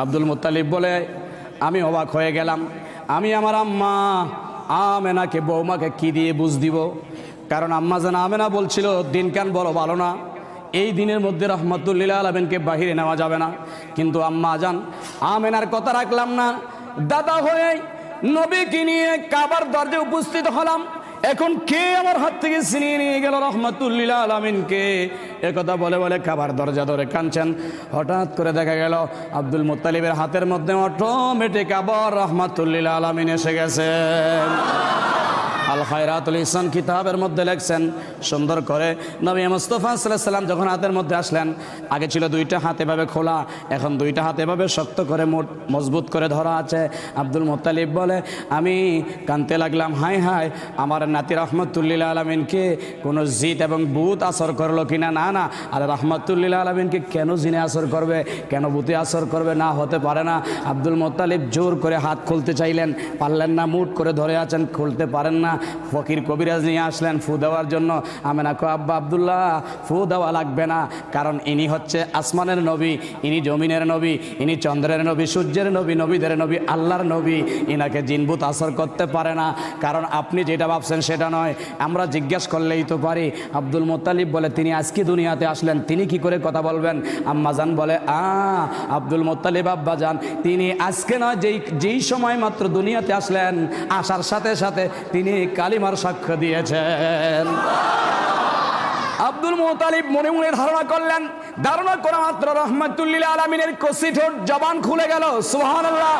আব্দুল মুত্তালিব বলে, আমি অবাক হয়ে গেলাম। আমি আমার আম্মা আমেনাকে, বৌমাকে কি দিয়ে বুঝ দিব? কারণ আম্মা যেন আমেনা বলছিল, দিনকান বড় ভালো না, এই দিনের মধ্যে রহমতুল লিল আলামিনকে বাহিরে নেওয়া যাবে না। কিন্তু আম্মা জান আমেনার কথা রাখলাম না, দাদা হয়ে নবীকে নিয়ে কাবার দরজায় উপস্থিত হলাম। এখন কে আমার হাত থেকে ছিনিয়ে নিয়ে গেল রহমতুল লিল আলামিনকে, একথা বলে বলে কাবার দরজা ধরে কাঁদছেন। হঠাৎ করে দেখা গেল আব্দুল মুত্তালিবের হাতের মধ্যে অটোমেটিক আবার রহমতুল লিল আলামিন এসে গেছেন। আল খায়রাতুল ইহসান কিতাবের মধ্যে লেখছেন সুন্দর করে, নবী মুস্তাফা সাল্লাল্লাহু আলাইহি সাল্লাম যখন হাতের মধ্যে আসলেন, আগে ছিল দুইটা হাত এভাবে খোলা, এখন দুইটা হাত এভাবে শক্ত করে মজবুত করে ধরা আছে। আব্দুল মুত্তালিব বলে, আমি কানতে লাগলাম, হায় হায় আমার নাতি রহমতুল লিল আলামিনকে কোনো জিত এবং বুত আসর করলো কিনা। না না, আর রহমতুল লিল আলামিনকে কেন জিনে আসর করবে, কেন বুতে আসর করবে, না হতে পারে না। আব্দুল মুত্তালিব জোর করে হাত খুলতে চাইলেন, পারলেন না, মুট করে ধরে আছেন, খুলতে পারেন না। ফকির কবিরাজ নিয়ে আসলেন ফু দেওয়ার জন্য। আমেনা কো, আব্বা আব্দুল্লাহ ফু দেওয়া লাগবে না, কারণ ইনি হচ্ছে আসমানের নবী, ইনি জমিনের নবী, ইনি চন্দ্রের নবী, সূর্যের নবী, নবীদের নবী, আল্লাহর নবী, ইনাকে জিনবুত আসর করতে পারে না। কারণ আপনি যেটা ভাবছেন সেটা নয়, আমরা জিজ্ঞেস করলেই তো পারি। আব্দুল মুত্তালিব বলে, তিনি আজকে দুনিয়াতে আসলেন, তিনি কি করে কথা বলবেন? আম্মাজান বলে, আব্দুল মুত্তালিব আব্বা জান তিনি আজকে নয়, যেই সময় মাত্র দুনিয়াতে আসলেন, আসার সাথে সাথে তিনি কালিমার সাক্ষ্য দিয়েছেন। আব্দুল মুত্তালিব মনে মনে ধারণা করলেন, ধারণা করা মাত্র রহমতুল লিল আলামিনের কসি ঠোঁট জবান খুলে গেল। সুবহানাল্লাহ।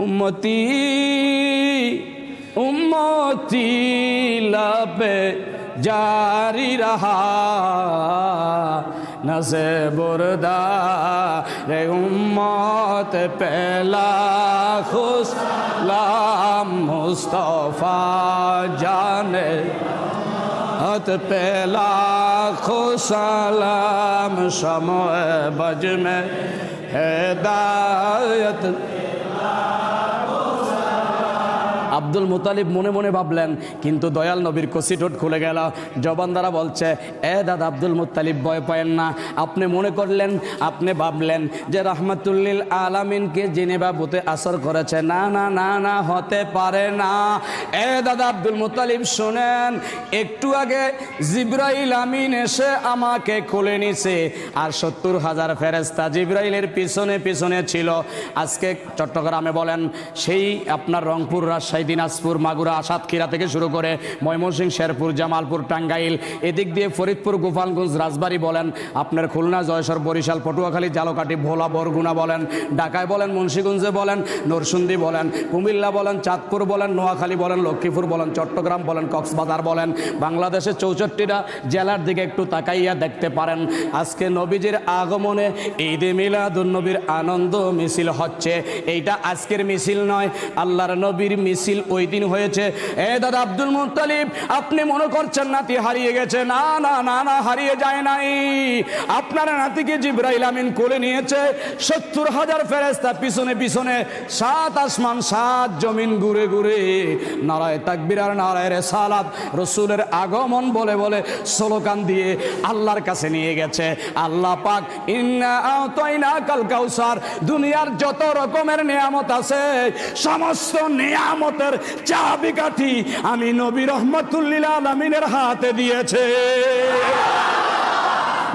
উম্মতি উম্মতি লাবে জারি রাহা নজে বুরদা রে উম্মত পেলা খুশ লাম মুস্তফা জানে हत पेला खुशलाम शमोए बज में हेदायत। আব্দুল মুত্তালিব মনে মনে ভাবলেন, কিন্তু দয়াল নবীর কসি ঠোঁট খুলে গেল। জবান দ্বারা বলছে, এ দাদা আব্দুল মুত্তালিব ভয় পায়েন না। আপনি মনে করলেন, আপনি ভাবলেন যে রহমতুল লিল আলামিনকে জেনে বা বুতে আসর করেছে। না না না না, হতে পারে না। এ দাদা আব্দুল মুত্তালিব শোনেন, একটু আগে জিবরাইল আমিন এসে আমাকে খুলে নিছে, আর ৭০,০০০ ফেরেশতা জিবরাইলের পিছনে পিছনে ছিল। আজকে চট্টগ্রামে বলেন, সেই আপনার রংপুর, রাজশাহী, দিনাজপুর, মাগুরা, সাতক্ষীরা থেকে শুরু করে ময়মনসিংহ, শেরপুর, জামালপুর, টাঙ্গাইল, এদিক দিয়ে ফরিদপুর, গোপালগঞ্জ, রাজবাড়ী বলেন, আপনার খুলনা, জয়সর, বরিশাল, পটুয়াখালী, ঝালকাঠি, ভোলা, বরগুনা বলেন, ঢাকায় বলেন, মুন্সিগঞ্জে বলেন, নরসিংদী বলেন, কুমিল্লা বলেন, চাঁদপুর বলেন, নোয়াখালী বলেন, লক্ষ্মীপুর বলেন, চট্টগ্রাম বলেন, কক্সবাজার বলেন, বাংলাদেশের 64টা জেলার দিকে একটু তাকাইয়া দেখতে পারেন। আজকে নবীজির আগমনে ঈদে মিলাদুন নবীর আনন্দ মিছিল হচ্ছে। এইটা আজকের মিছিল নয়, আল্লাহর নবীর মিছিল ওই দিন হয়েছে। এ দাদা আব্দুল মুত্তালিব, আপনি মনে করছেন নাতি হারিয়ে গেছে। না না না না, হারিয়ে যায় নাই। আপনার নাতিকে জিবরাইল আমিন কোলে নিয়েছে, ৭০,০০০ ফেরেশতা পিছনে পিছনে, ৭ আসমান ৭ জমিন ঘুরে ঘুরে নারায়ে তাকবীর আর নারায়ে রিসালাত, রাসূলের আগমন বলে বলে স্লোগান দিয়ে আল্লাহর কাছে নিয়ে গেছে। আল্লাহ পাক ইন্না আতাইনাকাল কাউসার, দুনিয়ার যত রকমের নিয়ামত আছে, সমস্ত নিয়ামতের চাবিকাঠি আমি নবী রহমতুল লিল আলামিনের হাতে দিয়েছে।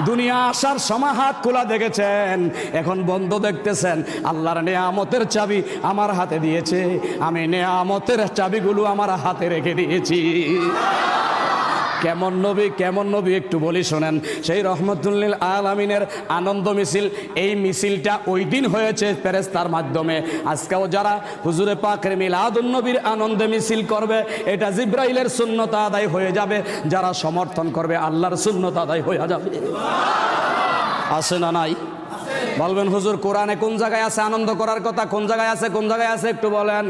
দুনিয়া আসার সময় হাত খোলা দেখেছেন, এখন বন্ধ দেখতেছেন। আল্লাহর নেয়ামতের চাবি আমার হাতে দিয়েছে, আমি নেয়ামতের চাবিগুলো আমার হাতে রেখে দিয়েছি। কেমন নবী, কেমন নবী একটু বলি শোনেন। সেই রহমতুল লিল আলামিনের আনন্দ মিছিল, এই মিছিলটা ওই দিন হয়েছে ফেরেশতার মাধ্যমে। আজকেও যারা হুজুরে পাকের মিলাদুন নবীর আনন্দে মিছিল করবে, এটা জিবরাইলের সুন্নত আদায় হয়ে যাবে। যারা সমর্থন করবে, আল্লাহর সুন্নত আদায় হয়ে যাবে। আছে না নাই? বলবেন হুজুর কোরআনে কোন জায়গায় আছে আনন্দ করার কথা? কোন জায়গায় আছে, কোন জায়গায় আছে একটু বলেন।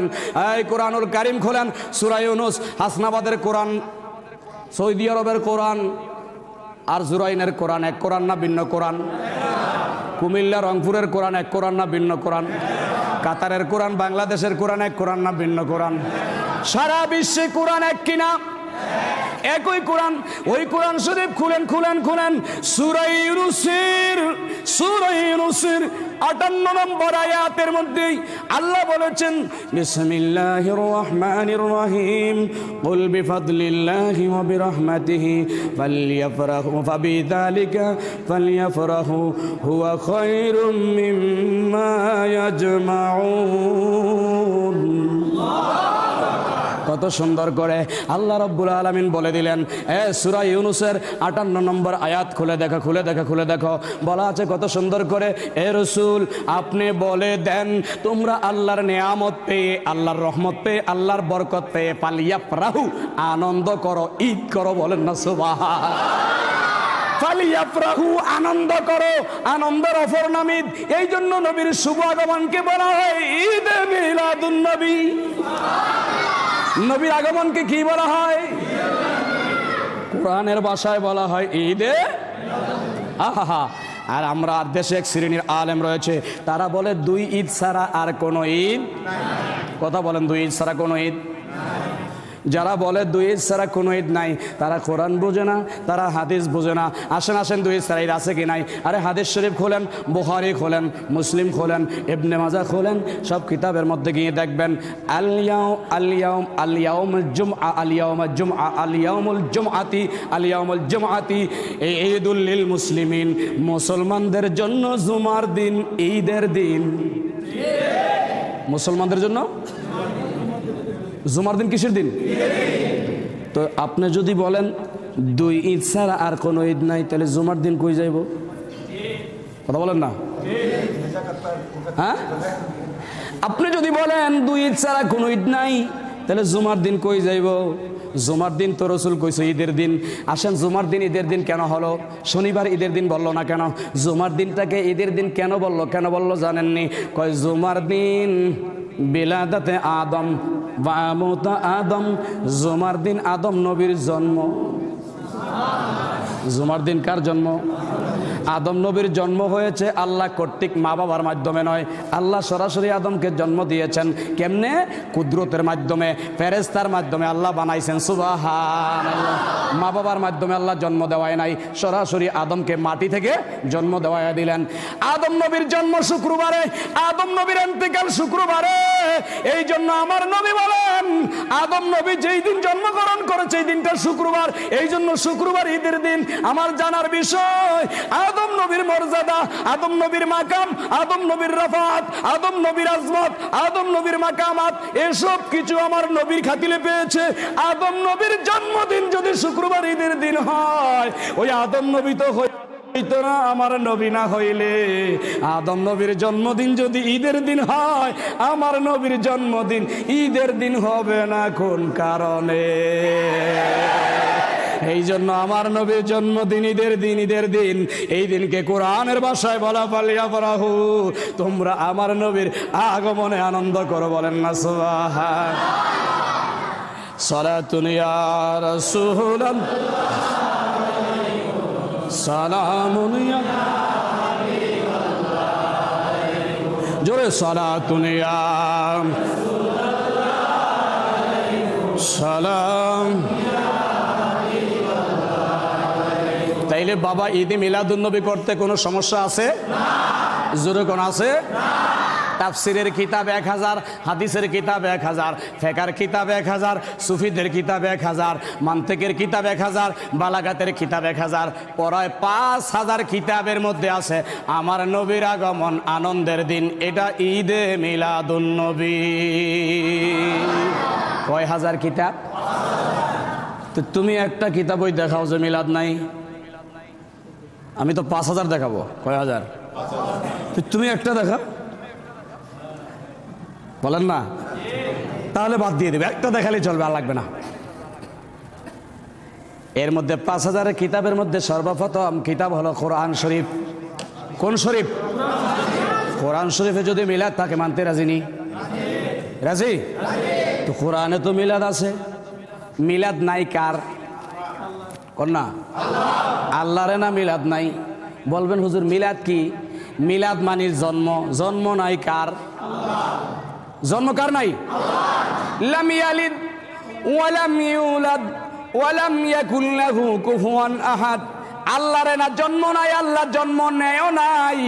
এই কোরআনুল কারীম খোলেন, সূরা ইউনূস, হাসনাবাদের কোরআন, সৌদি আরবের কোরআন আর জুরাইনের কোরআন এক কোরআন না ভিন্ন কোরআন? কুমিল্লা রংপুরের কোরআন এক কোরআন না ভিন্ন কোরআন? কাতারের কোরআন, বাংলাদেশের কোরআন এক কোরআন না ভিন্ন কোরআন? সারা বিশ্বে কোরআন এক কিনা? একই কোরআন, ওই কোরআন শরীফ খুলেন সূরা ইউনূসের 58 নম্বর আয়াতের মধ্যে আল্লাহ বলেছেন, বিসমিল্লাহির রহমানির রহিম, কুল বিফাদলিল্লাহি ওয়া বিরহমাতিহি ফালইফরাহু ফাবিযালিকা ফালইফরাহু হুয়া খায়রুম মিম্মা ইয়াজমাউন। কত সুন্দর করে আল্লাহ রাব্বুল আলামিন বলে দিলেন। সূরা ইউনূসের 58 নম্বর আয়াত খুলে দেখো, বলা আছে কত সুন্দর করে, এ রাসূল আপনি বলে দেন তোমরা আল্লাহর নিয়ামত পেয়ে, আল্লাহর রহমত পেয়ে, আল্লাহর বরকত পেয়ে ফালিয়াফরাহু আনন্দ করো, ঈদ করো, বলেন না সুবহান। ফালিয়াফরাহু আনন্দ করো, আনন্দের অপর নাম ঈদ। এই জন্য নবীর শুভ আগমনকে বলা হয় ঈদে মিলাদুন নবী। নবীর আগমনকে কি বলা হয়? কোরআনের ভাষায় বলা হয় ঈদে। আহা, আর আমরা দেশে এক শ্রেণীর আলেম রয়েছে, তারা বলে 2 ঈদ ছাড়া আর কোনো ঈদ। কথা বলেন, 2 ঈদ ছাড়া কোনো ঈদ। যারা বলে 2 ঈদ ছাড়া কোনো ঈদ নাই, তারা কোরআন বোঝে না, তারা হাদিস বোঝে না। আসেন 2 ঈদ ছাড়া ঈদ আছে কি নাই? আরে হাদিস শরীফ খোলেন, বুখারী খোলেন, মুসলিম খোলেন, ইবনে মাজাহ খোলেন, সব কিতাবের মধ্যে গিয়ে দেখবেন আল-ইয়াউমুল জুমআতি ঈদুল লিল মুসলিমিন, মুসলমানদের জন্য জুমার দিন ঈদের দিন। মুসলমানদের জন্য জুমার দিন কিসের দিন? তো আপনি যদি বলেন 2 ঈদ ছাড়া আর কোনো ঈদ নাই, তাহলে জুমার দিন কই যাইব? কথা বলেন না, হ্যাঁ? আপনি যদি বলেন 2 ঈদ ছাড়া কোনো ঈদ নাই, তাহলে জুমার দিন কই যাইব? জুমার দিন তো রসুল কইছে ঈদের দিন। আসেন, জুমার দিন ঈদের দিন কেন হলো? শনিবার ঈদের দিন বললো না কেন? জুমার দিনটাকে ঈদের দিন কেন বললো জানেননি? কয় জুমার দিন বিলাদাতে আদম ওয়া আমুতা আদম, জুমার দিন আদম নবীর জন্ম। জুমার দিন কার জন্ম? আদম নবীর জন্ম হয়েছে আল্লাহ কর্তৃক, মা বাবার মাধ্যমে নয়। আল্লাহ সরাসরি আদমকে জন্ম দিয়েছেন। কেমনে? কুদরতের মাধ্যমে, ফেরেশতার মাধ্যমে আল্লাহ বানাইছেন। সুবহানাল্লাহ। মা বাবার মাধ্যমে আল্লাহ জন্ম দেওয়ায় নাই, সরাসরি আদমকে মাটি থেকে জন্ম দেওয়ায় দিলেন। আদম নবীর জন্ম শুক্রবারে, আদম নবীর ইন্তেকাল শুক্রবারে। এই জন্য আমার নবী বলেন, আদম নবী যেই দিন জন্মগ্রহণ করেছে এই দিনটা শুক্রবার, এই জন্য শুক্রবার ঈদের দিন। আমার জানার বিষয়, আদম নবীর মর্যাদা, আদম নবীর মাকাম, আদম নবীর রাফাত, আদম নবীর আজমত, আদম নবীর মাকামাত, এসব কিছু আমার নবীর খাতিরে পেয়েছে। আদম নবীর জন্মদিন যদি শুক্রবার ঈদের দিন হয়, ওই আদম নবী তো হইতো না আমার নবী না হইলে। আদম নবীর জন্মদিন যদি ঈদের দিন হয়, আমার নবীর জন্মদিন ঈদের দিন হবে না। কোন কারণে? এই জন্য আমার নবীর জন্মদিন ঈদের দিন। এই দিনকে কোরআনের ভাষায় বলা ফালিয়াফরাহু, তোমরা আমার নবীর আগমনে আনন্দ করো, বলেন না সুবহান। সালাতুন ইয়া রাসূলুল্লাহ, সালামুন ইয়া জোরে, সালাতুন ইয়া সালাম। তাইলে বাবা ঈদে মিলাদুন্নবী করতে কোনো সমস্যা আছে? জোরে কোন আছে? তাফসিরের কিতাব 1000, হাদিসের কিতাব 1000, ফিকহের কিতাব 1000, সুফিদের কিতাব 1000, মান্তিকের কিতাব 1000, বালাগাতের কিতাব 1000, পড়ায় 5000 কিতাবের মধ্যে আছে আমার নবীর আগমন আনন্দের দিন। এটা ঈদে মিলাদুন্নবী। কয় হাজার কিতাব? তো তুমি একটা কিতাবই দেখাও যে মিলাদ নাই। আমি তো 5000 দেখাবো। কয় হাজার? তুমি একটা দেখা, বলেন না? তাহলে বাদ দিয়ে দেবে, একটা দেখালে চলবে, আর লাগবে না। এর মধ্যে 5000 কিতাবের মধ্যে সর্বপ্রথম কিতাব হলো কোরআন শরীফ। কোন শরীফ? কোরআন শরীফে যদি মিলাদ থাকে মানতে রাজি নি? রাজি? তো কোরআনে তো মিলাদ আছে। মিলাদ নাই কার? কোন না? আল্লাহরে না মিলাদ নাই? বলবেন হুজুর মিলাদ কি? মিলাদ মানির জন্ম। জন্ম নাই কার? জন্ম কার নাই? লাম ইয়ালিদ ওয়া লাম ইউলাদ ওয়ালাম ইয়াকুল লাহু কুফুয়ান আহাদ, আল্লাহর না জন্ম নাই, আল্লাহ জন্ম নেয়ও নাই,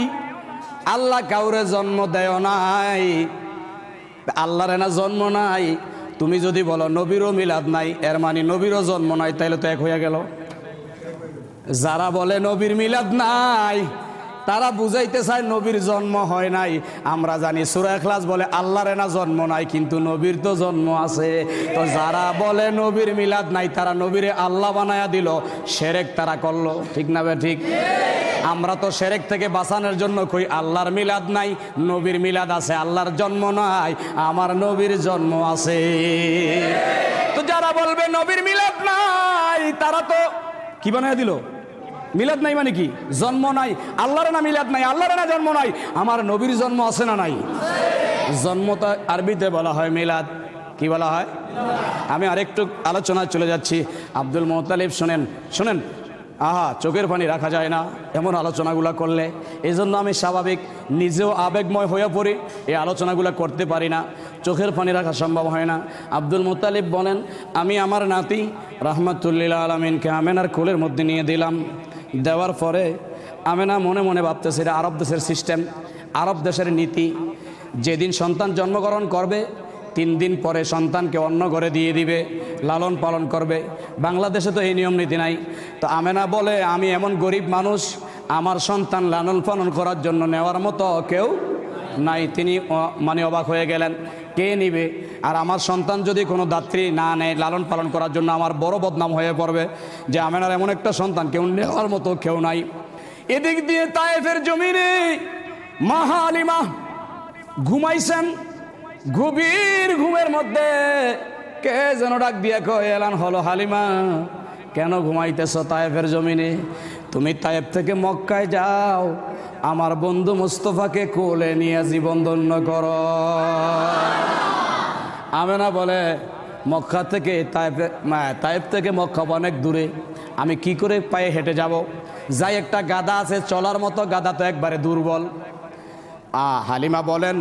আল্লাহ কাউরে জন্ম দেয় নাই, আল্লাহর না জন্ম নাই। তুমি যদি বলো নবীরও মিলাদ নাই, এর মানে নবীরও জন্ম নাই, তাইলে তো এক হয়ে গেল। যারা বলে নবীর মিলাদ নাই তারা বুঝাইতে চায় নবীর জন্ম হয় নাই। আমরা জানি সূরা ইখলাস বলে আল্লাহর না জন্ম নাই, কিন্তু নবীর তো জন্ম আছে। তো যারা বলে নবীর মিলাদ নাই তারা নবীরে আল্লাহ বানায়া দিল, শিরক তারা করলো, ঠিক না বে ঠিক? আমরা তো শিরক থেকে বাঁচানোর জন্য কই আল্লাহর মিলাদ নাই, নবীর মিলাদ আছে। আল্লাহর জন্ম নাই, আমার নবীর জন্ম আছে। তো যারা বলবে নবীর মিলাদ নাই তারা তো কি বানায়া দিল? মিলাদ নাই মানে কি? জন্ম নাই। আল্লাহর না মিলাদ নাই, আল্লাহর না জন্ম নাই, আমার নবীর জন্ম আছে না নাই? জন্মটা আরবিতে বলা হয় মিলাদ। কি বলা হয়? আমি আরেকটু আলোচনায় চলে যাচ্ছি। আব্দুল মুত্তালিব শুনেন, শুনেন, আহা চোখের পানি রাখা যায় না এমন আলোচনাগুলো করলে। এই জন্য আমি স্বাভাবিক নিজেও আবেগময় হয়ে পড়ি, এই আলোচনাগুলো করতে পারি না, চোখের পানি রাখা সম্ভব হয় না। আব্দুল মুত্তালিব বলেন, আমি আমার নাতি রাহমাতুল্লিল আলামিনকে আমেনার কোলের মধ্যে নিয়ে দিলাম। দেওয়ার পরে আমেনা মনে মনে ভাবতেছে এটা আরব দেশের সিস্টেম, আরব দেশের নীতি। যেদিন সন্তান জন্মগ্রহণ করবে 3 দিন পরে সন্তানকে অন্য ঘরে দিয়ে দিবে, লালন পালন করবে। বাংলাদেশে তো এই নিয়ম নীতি নাই। তো আমেনা বলে, আমি এমন গরিব মানুষ, আমার সন্তান লালন পালন করার জন্য নেওয়ার মতো কেউ নাই। তিনি মানে অবাক হয়ে গেলেন, কে নিবে? আর আমার সন্তান যদি কোনো দাত্রী না নেয় লালন পালন করার জন্য, আমার বড় বদনাম হয়ে পড়বে যে আমেনার এমন একটা সন্তান কেউ নেওয়ার মতো কেউ নাই। এদিক দিয়ে তায়েফের জমিনে মা হালিমা ঘুমাইছেন। গভীর ঘুমের মধ্যে কে যেন ডাক দিয়ে কয়, এলান হলো হালিমা, কেন ঘুমাইতেছ তায়েফের জমিনে? তুমি তায়েফ থেকে মক্কায় যাও, আমার বন্ধু মুস্তফাকে কোলে নিয়ে জীবন ধন্য করো। আমেনা বলে, মক্কা থেকে তায়েফ থেকে মক্কা অনেক দূরে, আমি কি করে পায়ে হেঁটে যাব? যাই, একটা গাদা আছে চলার মতো, গাদা তো একবারে দুর্বল। হালিমা বলেন,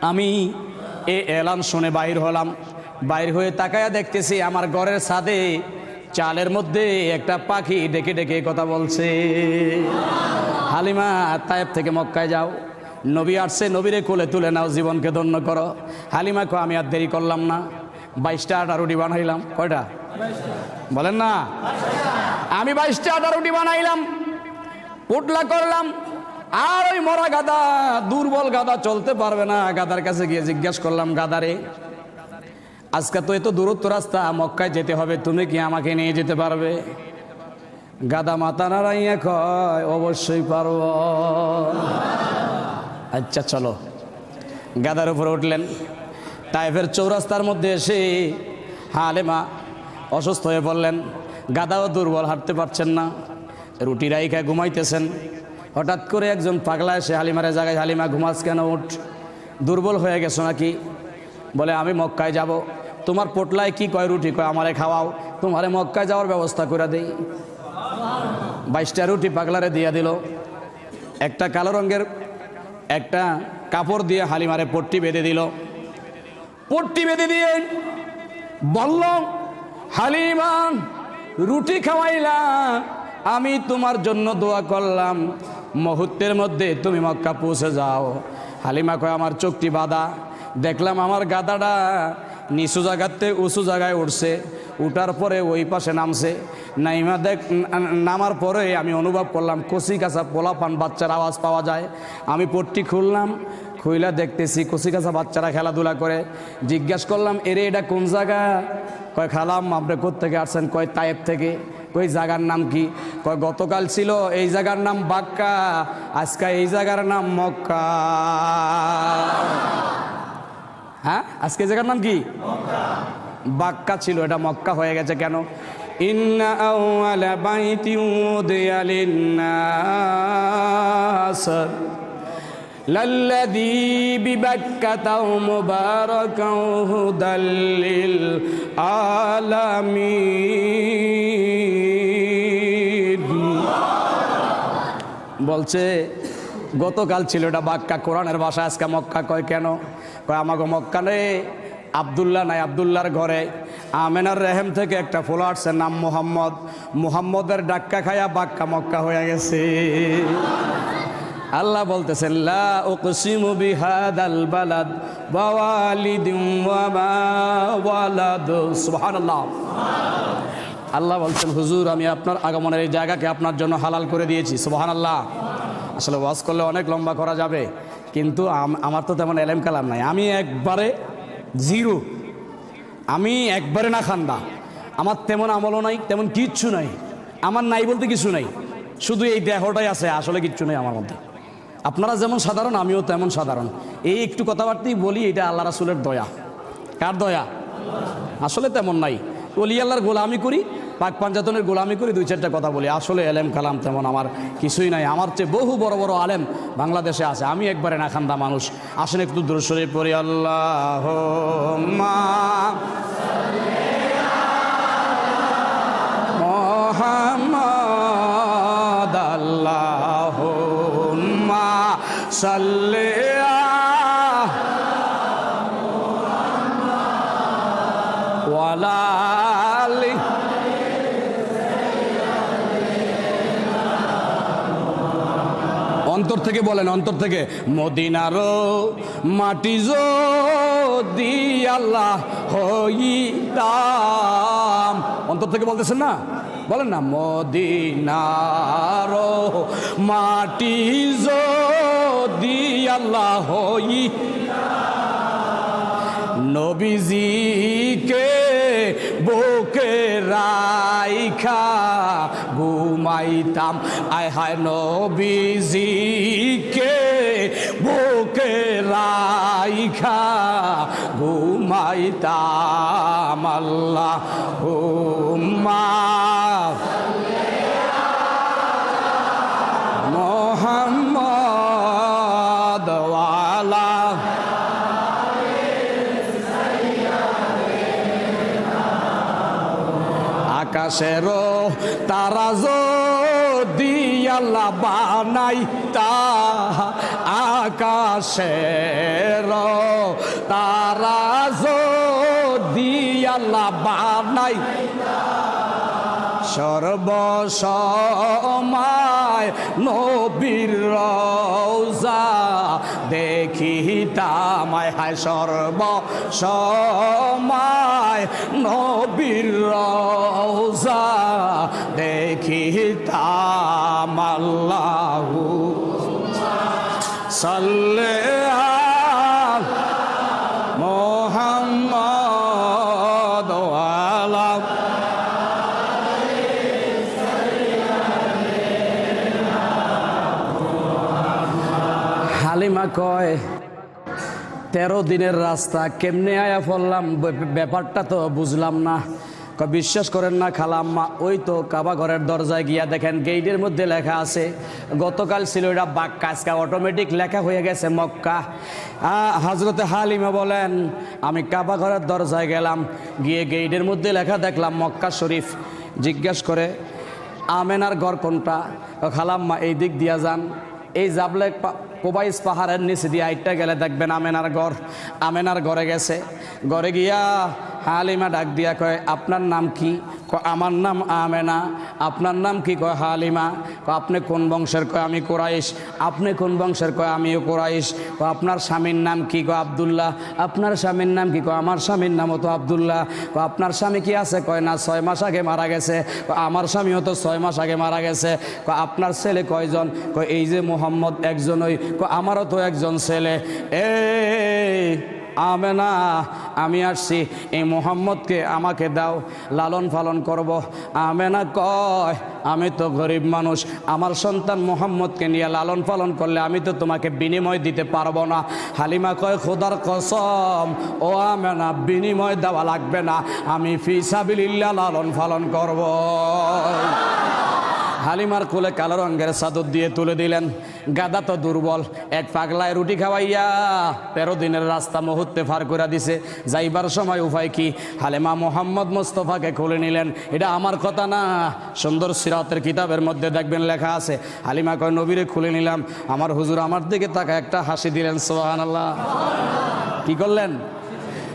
আমি এ এলান শুনে বাইর হলাম। বাইর হয়ে তাকায়া দেখতেছি আমার ঘরের ছাদে চালের মধ্যে একটা পাখি ডেকে ডেকে কথা বলছে, হালিমা তায়েফ থেকে মক্কায় যাও, নবী আসছে, নবীরে কোলে তুলে নাও, জীবনকে ধন্য করো। হালিমা কো, আমি আর দেরি করলাম না, 22টা আটা রুটি বানাইলাম। কয়টা বলেন না? আমি 22টা আটা রুটি বানাইলাম, পুটলা করলাম। আর ওই মরা গাদা, দুর্বল গাদা, চলতে পারবে না। গাদার কাছে গিয়ে জিজ্ঞাসা করলাম, গাদারে, আজকে তো এত দূরত্ব রাস্তা, মক্কায় যেতে হবে, তুমি কি আমাকে নিয়ে যেতে পারবে? গাদা মাথা নাড়াইয়া কয়, অবশ্যই পারব। আচ্ছা চলো। গাদার উপরে উঠলেন। তায়েফের চৌরাস্তার মধ্যে এসে হালিমা অসুস্থ হয়ে পড়লেন। গাদাও দুর্বল, হাঁটতে পারছেন না, রুটি রাইখা ঘুমাইতেছেন। হঠাৎ করে একজন পাগলা এসে হালিমারে জায়গায়, হালিমা ঘুমাস কেন, উঠ, দুর্বল হয়ে গেছো নাকি? বলে, আমি মক্কায় যাব। তোমার পোটলায় কি কয়? রুটি কয়, আমারে খাওয়াও, তোমারে মক্কায় যাওয়ার ব্যবস্থা করে দেই। 22টা রুটি পাগলারে দিয়ে দিল। একটা কালো রঙের একটা কাপড় দিয়ে হালিমারে পট্টি বেঁধে দিল। পট্টি বেঁধে দিয়ে বলল, হালিমা, রুটি খাওয়াইলা, আমি তোমার জন্য দোয়া করলাম, মুহূর্তের মধ্যে তুমি মক্কা পৌঁছে যাও। হালিমা কয়, আমার চোখটি বাঁধা, দেখলাম আমার গাদাটা নিচু জায়গাতে উঁচু জায়গায় উঠছে, উঠার পরে ওই পাশে নামছে। নামার পরে আমি অনুভব করলাম কচি কাঁচা পোলাপান বাচ্চার আওয়াজ পাওয়া যায়। আমি পট্টি খুললাম, খুইলা দেখতেছি কচি কাঁচা বাচ্চারা খেলাধুলা করে। জিজ্ঞাসা করলাম, এরে এটা কোন জায়গা? কয়, খালাম, আপনি কোত্থেকে আসছেন? কয়, তায়েফ থেকে। কই, জায়গার নাম কি? কয়, গতকাল ছিল এই জায়গার নাম বাক্কা, আজকে এই জায়গার নাম মক্কা। হ্যাঁ, আজকে জায়গার নাম কি? বাক্কা ছিল, এটা মক্কা হয়ে গেছে কেন? ইন্না আউয়ালা বাইতিন উদিয়া লিন্নাস লাল্লাযী বিবাক্কাতা মুবারাকান হুদাল লিল আলামিন। বলছে গতকাল ছিল এটা বাক্কা, কোরআনের ভাষা, আজকে মক্কা। কয় কেন? কয়, আমাকে মক্কা নেই, আব্দুল্লাহ নাই, আব্দুল্লাহর ঘরে আমেনার রেহেম থেকে একটা ফুল আসছে, নাম মোহাম্মদ। মুহাম্মদের ডাক্কা খায়া বাক্কা মক্কা হয়ে গেছে। আল্লাহ বলতেছেন, লা উকসিমু বিহাদাল বালাদ ওয়া ওয়ালিদিন ওয়া মা ওয়ালাদ। সুবহানাল্লাহ। আল্লাহ বলছেন, হুজুর আমি আপনার আগমনের এই জায়গাকে আপনার জন্য হালাল করে দিয়েছি। সুবহানাল্লাহ। আসলে ওয়াজ করলে অনেক লম্বা করা যাবে, কিন্তু আমার তো তেমন এলেম কালাম নাই। আমি একবারে জিরো, আমি একবারে না খান্দা। আমার তেমন আমলও নাই, তেমন কিচ্ছু নাই। আমার নাই বলতে কিছু নাই, শুধু এই দেহটাই আছে, আসলে কিচ্ছু নেই আমার মধ্যে। আপনারা যেমন সাধারণ, আমিও তেমন সাধারণ। এই একটু কথাবার্তাই বলি, এটা আল্লাহ রাসূলের দয়া। কার দয়া? আসলে তেমন নাই। ওলি আল্লাহর গোলামি করি, পাক পাঞ্জাতনের গোলামি করি, দুই চারটা কথা বলি। আসলে এলেম কালাম তেমন আমার কিছুই নাই। আমার চেয়ে বহু বড় বড় আলেম বাংলাদেশে আছে, আমি একবারে না খান্দা মানুষ। আসেন একটু দুরূদ শরীফ পড়ি। আল্লাহুম্মা মুহাম্মাদ, আল্লাহুম্মা সাল্লি ওয়ালা আলি। অন্তর থেকে বলেন, অন্তর থেকে। মদিনারও মাটি যদি আল্লাহ হইতাম। অন্তর থেকে বলতেছেন না? বলেন না, মদিনারও মাটি যদি আল্লাহ নবীজিকে বুকে রাইখা ঘুমাইতাম। আয় হায় নবীজিকে বুকে রাইখা ঘুমাইতাম। আল্লাহুম্মা মুহাম্মাদ ওয়ালা। আকাশেরও তারা যদি আল্লাহ বানাইতা, আকাশেরও তারা যদি আল্লাহ বানাইতা, সর্বসময় নবীর রওজা দেখিতাম। আয় হায় সর্বসময় নবীর রওজা দেখিতাম। আল্লাহু সাল্লি আলা মুহাম্মাদ ওয়ালা। হালিমা কয়, 13 দিনের রাস্তা কেমনে আয়া পড়লাম, ব্যাপারটা তো বুঝলাম না। বিশ্বাস করেন না খালাম্মা, ওই তো কাবা ঘরের দরজায় গিয়া দেখেন গেইটের মধ্যে লেখা আছে, গতকাল ছিল এটা বাক্কা, আজকে অটোমেটিক লেখা হয়ে গেছে মক্কা। হযরতে হালিমা বলেন, আমি কাবা ঘরের দরজায় গেলাম, গিয়ে গেইটের মধ্যে লেখা দেখলাম মক্কা শরীফ। জিজ্ঞাসা করে, আমেনার ঘর কোনটা? খালাম্মা এই দিক দিয়া যান, এই জাবলে কোবাইস পাহাড়ের নিচে দিয়ে আইটা গেলে দেখবেন আমেনার ঘর। আমেনার ঘরে গেছে, ঘরে গিয়া হালিমা ডাক দিয়া কয়, আপনার নাম কি? আমার নাম আমেনা। আপনার নাম কি? কয় হালিমা। আপনি কোন বংশের? কয় আমি কুরাইশ। আপনি কোন বংশের? কয় আমিও কুরাইশ। আপনার স্বামীর নাম কি? কয় আব্দুল্লাহ। আপনার স্বামীর নাম কি? কয় আমার স্বামীর নামও তো আব্দুল্লাহ। আপনার স্বামী কি আছে? কয় না, 6 মাস আগে মারা গেছে। আমার স্বামীও তো 6 মাস আগে মারা গেছে। আপনার ছেলে কয়জন? কয় এই যে মোহাম্মদ একজনই। আমারও তো একজন ছেলে। এই আমেনা, আমি আসছি, এই মোহাম্মদকে আমাকে দাও, লালন পালন করব। আমেনা কয়, আমি তো গরিব মানুষ, আমার সন্তান মোহাম্মদকে নিয়ে লালন পালন করলে আমি তো তোমাকে বিনিময় দিতে পারবো না। হালিমা কয়, খোদার কসম ও আমেনা, বিনিময় দেওয়া লাগবে না, আমি ফি সাবিলিল্লাহ লালন পালন করব। হালিমার কোলে কালো রঙের চাদর দিয়ে তুলে দিলেন। গাদা তো দুর্বল, এক পাগলায় রুটি খাওয়াইয়া 13 দিনের রাস্তা মুহূর্তে পার করে দিছে। যাইবার সময় উপায় কি? হালিমা মোহাম্মদ মোস্তফাকে খুলে নিলেন। এটা আমার কথা না, সুন্দর সিরাতের কিতাবের মধ্যে দেখবেন লেখা আছে। হালিমা কয়, নবীরে খুলে নিলাম, আমার হুজুর আমার দিকে তাকা একটা হাসি দিলেন। সুবহানাল্লাহ। কি করলেন?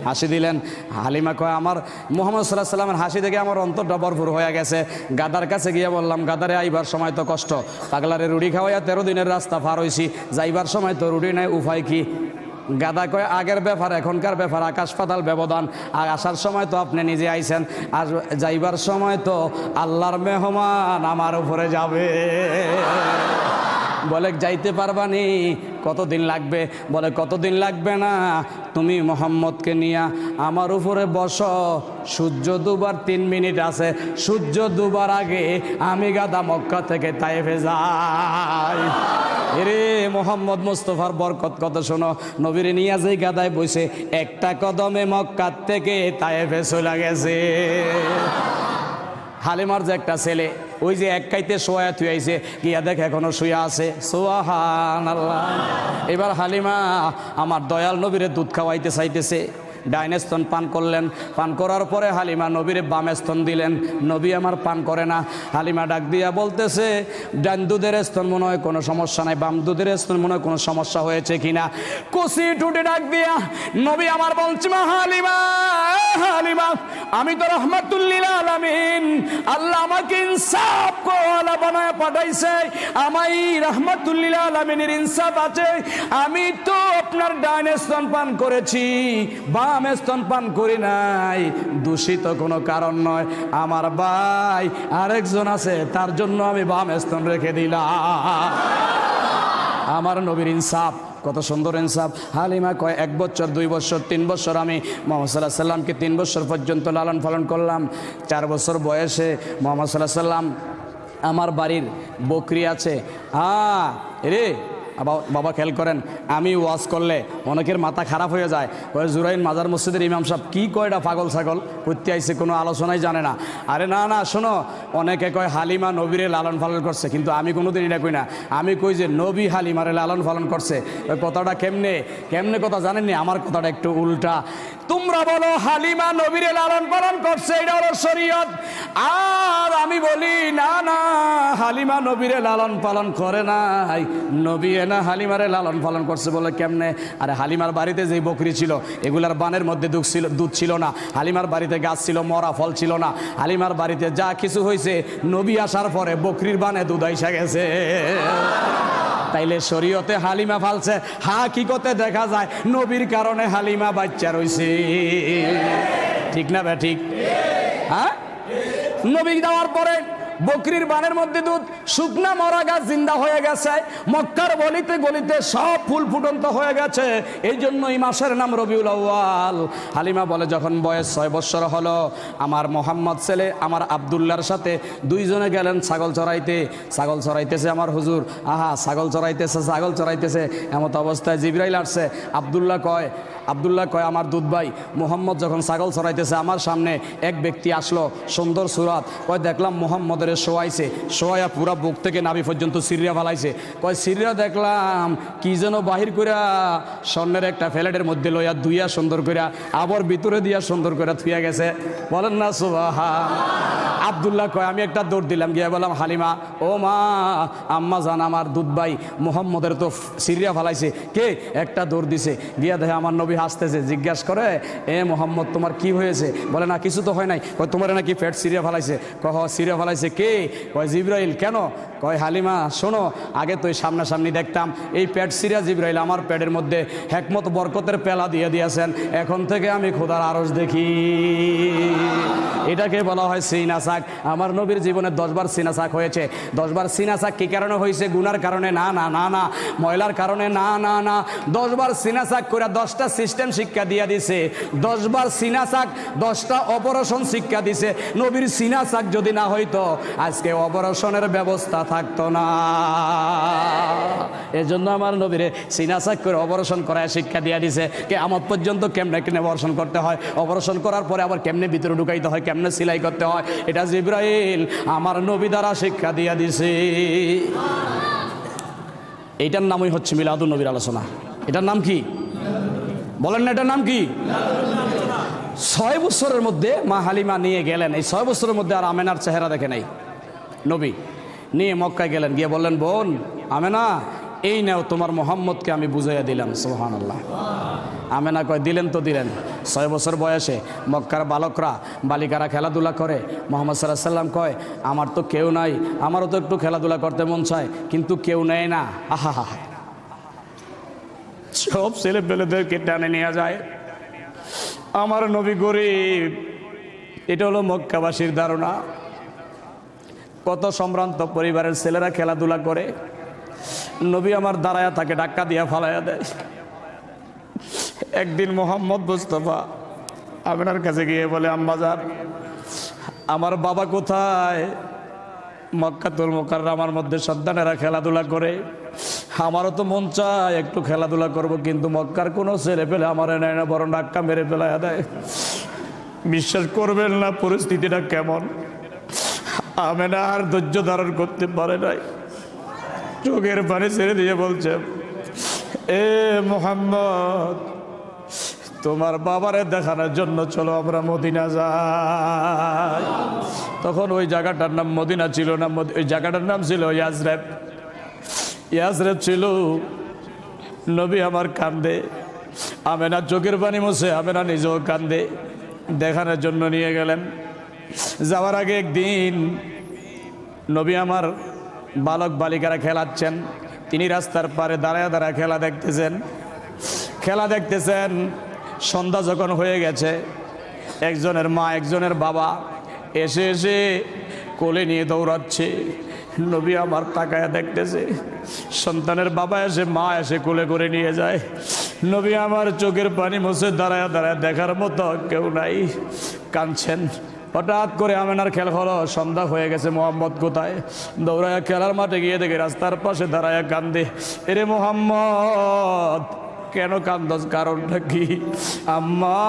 হাসি দিলেন। হালিমা কয় আমার মুহাম্মদ সাল্লাল্লাহু আলাইহি সাল্লামের হাসি দেখে আমার অন্তরটা ভরপুর হয়ে গেছে। গাদার কাছে গিয়ে বললাম, গাদারে আইবার সময় তো কষ্ট, পাগলারে রুটি খাওয়াইয়া 13 দিনের রাস্তা পার হইছি, যাইবার সময় তো রুটি নাই, উপায় কি? গাদা কয় আগের ব্যাপার এখনকার ব্যাপার আকাশ পাতাল ব্যবধান। আর আসার সময় তো আপনি নিজে আইছেন, আর যাইবার সময় তো আল্লাহর মেহমান আমার উপরে যাবে। বলে যাইতে পারবানি? কতদিন লাগবে? বলে কতদিন লাগবে না, তুমি মোহাম্মদকে নিয়ে আমার উপরে বসো, সূর্য দুবার 3 মিনিট আছে, সূর্য দুবার আগে আমি গাদা মক্কা থেকে তায়েফে যাই। এরে মোহাম্মদ মুস্তফার বরকত কত শোনো, নবীর নিয়ে যেই গাদায় বসে একটা কদমে মক্কা থেকে তায়েফে চলে গেছে। হালিমার যে একটা ছেলে ওই যে এক কাইতে শোয়া থুয়াইছে, গিয়া দেখে এখনো শুয়া আছে। সুবহানাল্লাহ। এবার হালিমা আমার দয়াল নবীরে দুধ খাওয়াইতে চাইতেছে, ডাইনে স্তন পান করলেন। পান করার পরে হালিমা নবীরে বামে স্তন দিলেন, নবী আমার পান করে না। হালিমা ডাক দিয়া বলতেছে, ডান দুধের স্তন মনে হয় কোনো সমস্যা নাই, বাম দুধের স্তন মনে হয় কোনো সমস্যা হয়েছে কিনা। কষি টুটে ডাক দিয়া নবী আমার বলছে, মা হালিমা, হালিমা আমি তো রহমাতুল লিল আলামিন, আল্লাহ আমাকে ইনসাফ কোয়ালা বানায় পাঠাইছে, আমাই রহমাতুল লিল আলামিনের ইনসাফ আছে। আমি তো আপনার ডাইনে স্তন পান করেছি, বাম স্তন পান করি নাই, দূষিত কোনো কারণ নয়। আমার ভাই আরেকজন আছে, তার জন্য আমি বাম স্তন রেখে দিলাম। আমার নবীর ইনসাফ, কত সুন্দর ইনসাফ। হালিমা কয় 1 বছর 2 বছর 3 বছর আমি মুহাম্মদ সাল্লাল্লাহু আলাইহি সাল্লামকে 3 বছর পর্যন্ত লালন পালন করলাম। 4 বছর বয়সে মুহাম্মদ সাল্লাল্লাহু আলাইহি সাল্লাম আমার বাড়ির বকরি আছে, রে বাবা খেয়াল করেন, আমি ওয়াজ করলে অনেকের মাথা খারাপ হয়ে যায়, ওই জুরাইন মাজার মসজিদের ইমাম সাহেব কি কয়টা পাগল ছাগল করতে আইছে, কোনো আলোচনাই জানে না। আরে না না শোনো, অনেকে কয় হালিমা নবীরে লালন পালন করছে, কিন্তু আমি কোনোদিন এটা কই না। আমি কই যে নবী হালিমারে লালন পালন করছে। ওই কথাটা কেমনে কেমনে কথা জানেননি? আমার কথাটা একটু উল্টা। তোমরা বলো হালিমা নবীরে লালন পালন করছে, এটা হলো শরীয়ত। আর আমি বলি না না, হালিমা নবীরে লালন পালন করে নাই, নবী না হালিমারে লালন পালন করছে। বলে কেমনে? আরে হালিমার বাড়িতে যেই বকরি ছিল এগুলার বানের মধ্যে দুধ ছিল না, হালিমার বাড়িতে গাছ ছিল, মরা ফল ছিল না। হালিমার বাড়িতে যা কিছু হয়েছে নবী আসার পরে বকরির বানে দুধ আইসা গেছে। তাইলে শরীয়তে হালিমা ফালছে, হাকিকতে দেখা যায় নবীর কারণে হালিমা বাচ্চা রইছে। ঠিক না বে ঠিক? হ্যাঁ, নবী দেওয়ার পরে বকরির বানের মধ্যে দুধ, শুকনা মরা গাছ জিন্দা হয়ে গেছে, মক্কার গলিতে গলিতে সব ফুল ফুটন্ত হয়ে গেছে। এই জন্য এই মাসের নাম রবিউল আউয়াল। হালিমা বলে যখন বয়স 6 বছর হলো, আমার মোহাম্মদ ছেলে আমার আব্দুল্লাহর সাথে 2 জনে গেলেন ছাগল চড়াইতে। ছাগল চড়াইতেছে আমার হুজুর, ছাগল চড়াইতেছে, এমত অবস্থায় জিবরাইল আসছে। আব্দুল্লাহ কয় আমার দুধ ভাই মোহাম্মদ যখন ছাগল চড়াইতেছে আমার সামনে এক ব্যক্তি আসলো, সুন্দর সুরাত, কয় দেখলাম মোহাম্মদের শোয়াইছে, শোয়াইয়া পুরা বুক থেকে নাভি পর্যন্ত সিরিয়া ফালাইছে। কয় সিরিয়া দেখলাম কি যেন বাহির কইরা স্বর্ণের একটা ফ্ল্যাটের মধ্যে লইয়া ধুইয়া সুন্দর কইরা আবার ভিতরে দিয়া সুন্দর কইরা থুইয়া গেছে। বলেন না সুবহান। আব্দুল্লাহ কয় আমি একটা দৌড় দিলাম, গিয়ে বললাম হালিমা, ও মা, আম্মা জান আমার দুধ ভাই মোহাম্মদের তো সিরিয়া ফালাইছে। কে? একটা দৌড় দিছে, গিয়া দেখে আমার নবী হাসতেছে। জিজ্ঞাসা করে, এ মোহাম্মদ তোমার কি হয়েছে? বলে না কিছু তো হয় নাই। কয় তোমার নাকি পেট সিরিয়া ফালাইছে? কয় সিরিয়া ফালাইছে। কে? কয় জিবরাইল। কেন? কয় হালিমা শোনো, আগে তো সামনাসামনি দেখতাম, এই পেট সিরিয়া জিবরাইল আমার পেটের মধ্যে হেকমত বরকতের পেলা দিয়ে দিয়েছেন, এখন থেকে আমি খোদার আরশ দেখি। এটাকে বলা হয় সিনা সাক। আমার নবীর জীবনে 10 বার সিনা সাক হয়েছে। 10 বার সিনা সাক কি কারণে হয়েছে? গুনার কারণে না, না না না, ময়লার কারণে না, না না। 10 বার সিনা সাক করে 10টা সিস্টেম শিক্ষা দিয়ে দিছে। 10 বার সিনা সাক 10টা অপারেশন শিক্ষা দিছে। নবীর সিনা সাক যদি না হইতো আজকে অপারেশনের ব্যবস্থা থাকতো না। এজন্য আমার নবীরে সিনা সাক করে অপারেশন করায় শিক্ষা দিয়ে দিছে, কিয়ামত পর্যন্ত কেমনে কেমনে অপারেশন করতে হয়, অপারেশন করার পরে আবার কেমনে ভিতরে ঢুকাইতে হয়, কেমনে সেলাই করতে হয়, এটা জিবরাইল আমার নবী দ্বারা শিক্ষা দিয়ে দিছে। এইটার নামই হচ্ছে মিলাদুন নবীর আলোচনা। এটার নাম কি বলেন না? এটার নাম কি? 6 বছরের মধ্যে মা হালিমা নিয়ে গেলেন। এই 6 বছরের মধ্যে আর আমেনার চেহারা দেখে নাই। নবী নিয়ে মক্কায় গেলেন, গিয়ে বললেন, বোন আমেনা, এই নাও তোমার মোহাম্মদকে আমি বুঝাইয়া দিলাম। সুবহানাল্লাহ। আমেনা কয় দিলেন তো দিলেন, 6 বছর বয়সে মক্কার বালকরা বালিকারা খেলাধুলা করে। মোহাম্মদ সাল্লাল্লাহু আলাইহি সাল্লাম কয়, আমার তো কেউ নাই, আমারও তো একটু খেলাধুলা করতে মন চায়, কিন্তু কেউ নেয় না। আহা হা, সব ছেলে পেলেদেরকে টানে নিয়ে যায়। আমার নবী গরিব, এটা হলো মক্কাবাসীর ধারণা। কত সম্ভ্রান্ত পরিবারের ছেলেরা খেলাধুলা করে, নবী আমার দাঁড়ায়া তাকে ধাক্কা দিয়া ফালাইয়া দেয়। একদিন মোহাম্মদ মুস্তাফা আমিনার কাছে গিয়ে বলে, আম্মাজান, আমার বাবা কোথায়? মক্কাতুল মুকাররমার মধ্যে সন্তানেরা খেলাধুলা করে, আমারও তো মন চায় একটু খেলাধুলা করব, কিন্তু মক্কার কোনো ছেলে পেলে আমার নেয় না, বরং ধাক্কা মেরে ফেলাইয়া দেয়। বিশ্বাস করবেন না পরিস্থিতিটা কেমন। আমেনা আর ধৈর্য ধারণ করতে পারে নাই, চোখের পানি ছেড়ে দিয়ে বলছে, এ মোহাম্মদ, তোমার বাবারে দেখানোর জন্য চলো আমরা মদিনা যাই। তখন ওই জায়গাটার নাম মদিনা ছিল না, ওই জায়গাটার নাম ছিল ইয়াজরেব। ইয়াজরেব ছিল। নবী আমার কান্দে, আমেনা চোখের পানি মুছে, আমেনা নিজেও কান্দে, দেখানোর জন্য নিয়ে গেলেন। যাওয়ার আগে একদিন নবী আমার বালক বালিকারা খেলাচ্ছেন, তিনি রাস্তার পারে দাঁড়ায় দাঁড়ায় খেলা দেখতেছেন। সন্ধ্যা যখন হয়ে গেছে, একজনের মা একজনের বাবা এসে এসে কোলে নিয়ে দৌড়াচ্ছে। নবী আমার তাকায়া দেখতেছে, সন্তানের বাবা এসে মা এসে কোলে করে নিয়ে যায়। নবী আমার চোখের পানি মুছে দাঁড়ায় দাঁড়ায় দেখার মতো কেউ নাই, কাঁদছেন। হঠাৎ করে আমেনার খেল হলো, সন্ধ্যা হয়ে গেছে, মোহাম্মদ কোথায়? দৌড়ায়া খেলার মাঠে গিয়ে দেখে রাস্তার পাশে দাঁড়ায়া কান্দে। এরে মোহাম্মদ, কেন কান্দস? কারণটা কি? আম্মা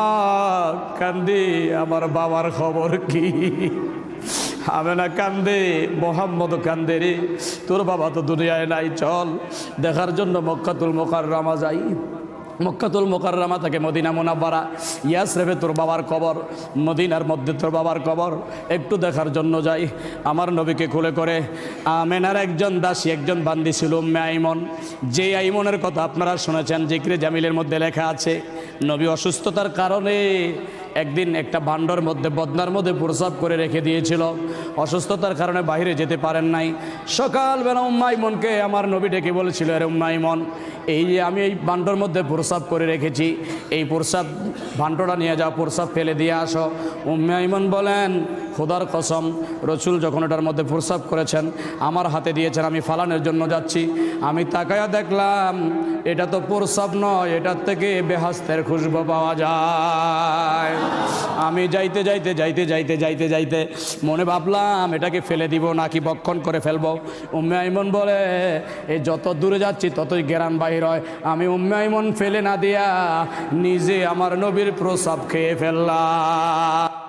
কান্দি, আমার বাবার খবর কি? আমেনা কান্দে, মোহাম্মদ কান্দে, রে তোর বাবা তো দুনিয়ায় নাই, চল দেখার জন্য মক্কাতুল মুকাররমা যাই। মক্কাতুল মুকাররমা থেকে মদিনা মুনাওয়ারা, ইয়াসরিবে তোর বাবার কবর, মদিনার মধ্যে তোর বাবার কবর, একটু দেখার জন্য যাই। আমার নবীকে কোলে করে আমেনার একজন দাসী, একজন বান্দি ছিল, উম্মে আইমন। যে আইমনের কথা আপনারা শুনেছেন, জিকরে জামিলের মধ্যে লেখা আছে, নবী অসুস্থতার কারণে একদিন একটা ভাণ্ডার মধ্যে, বদনার মধ্যে প্রস্রাব করে রেখে দিয়েছিল। অসুস্থতার কারণে বাইরে যেতে পারেন নাই। সকালবেলা উম্মে আইমনকে আমার নবী ডেকে বলেছিল, আরে উম্মে আইমন, এই যে আমি এই ভাণ্ডার মধ্যে প্রস্রাব করে রেখেছি, এই প্রস্রাব ভাণ্ডটা নিয়ে যাও, প্রস্রাব ফেলে দিয়ে আসো। উম্মে আইমন বলেন, খোদার কসম, রসুল যখন এটার মধ্যে প্রস্রাব করেছেন, আমার হাতে দিয়েছেন, আমি ফালানোর জন্য যাচ্ছি, আমি তাকায়া দেখলাম এটা তো প্রস্রাব নয়, এটার থেকে বেহাস্তের খুশবু পাওয়া যায়। আমি যাইতে যাইতে যাইতে যাইতে যাইতে যাইতে মনে ভাবলাম এটাকে ফেলে দিব নাকি বক্ষণ করে ফেলবো। উম্মে আইমন বলে, এই যত দূরে যাচ্ছি ততই গেরান বাহির হয়। আমি উম্মে আইমন ফেলে না দিয়া নিজে আমার নবীর প্রস্রাব খেয়ে ফেললাম।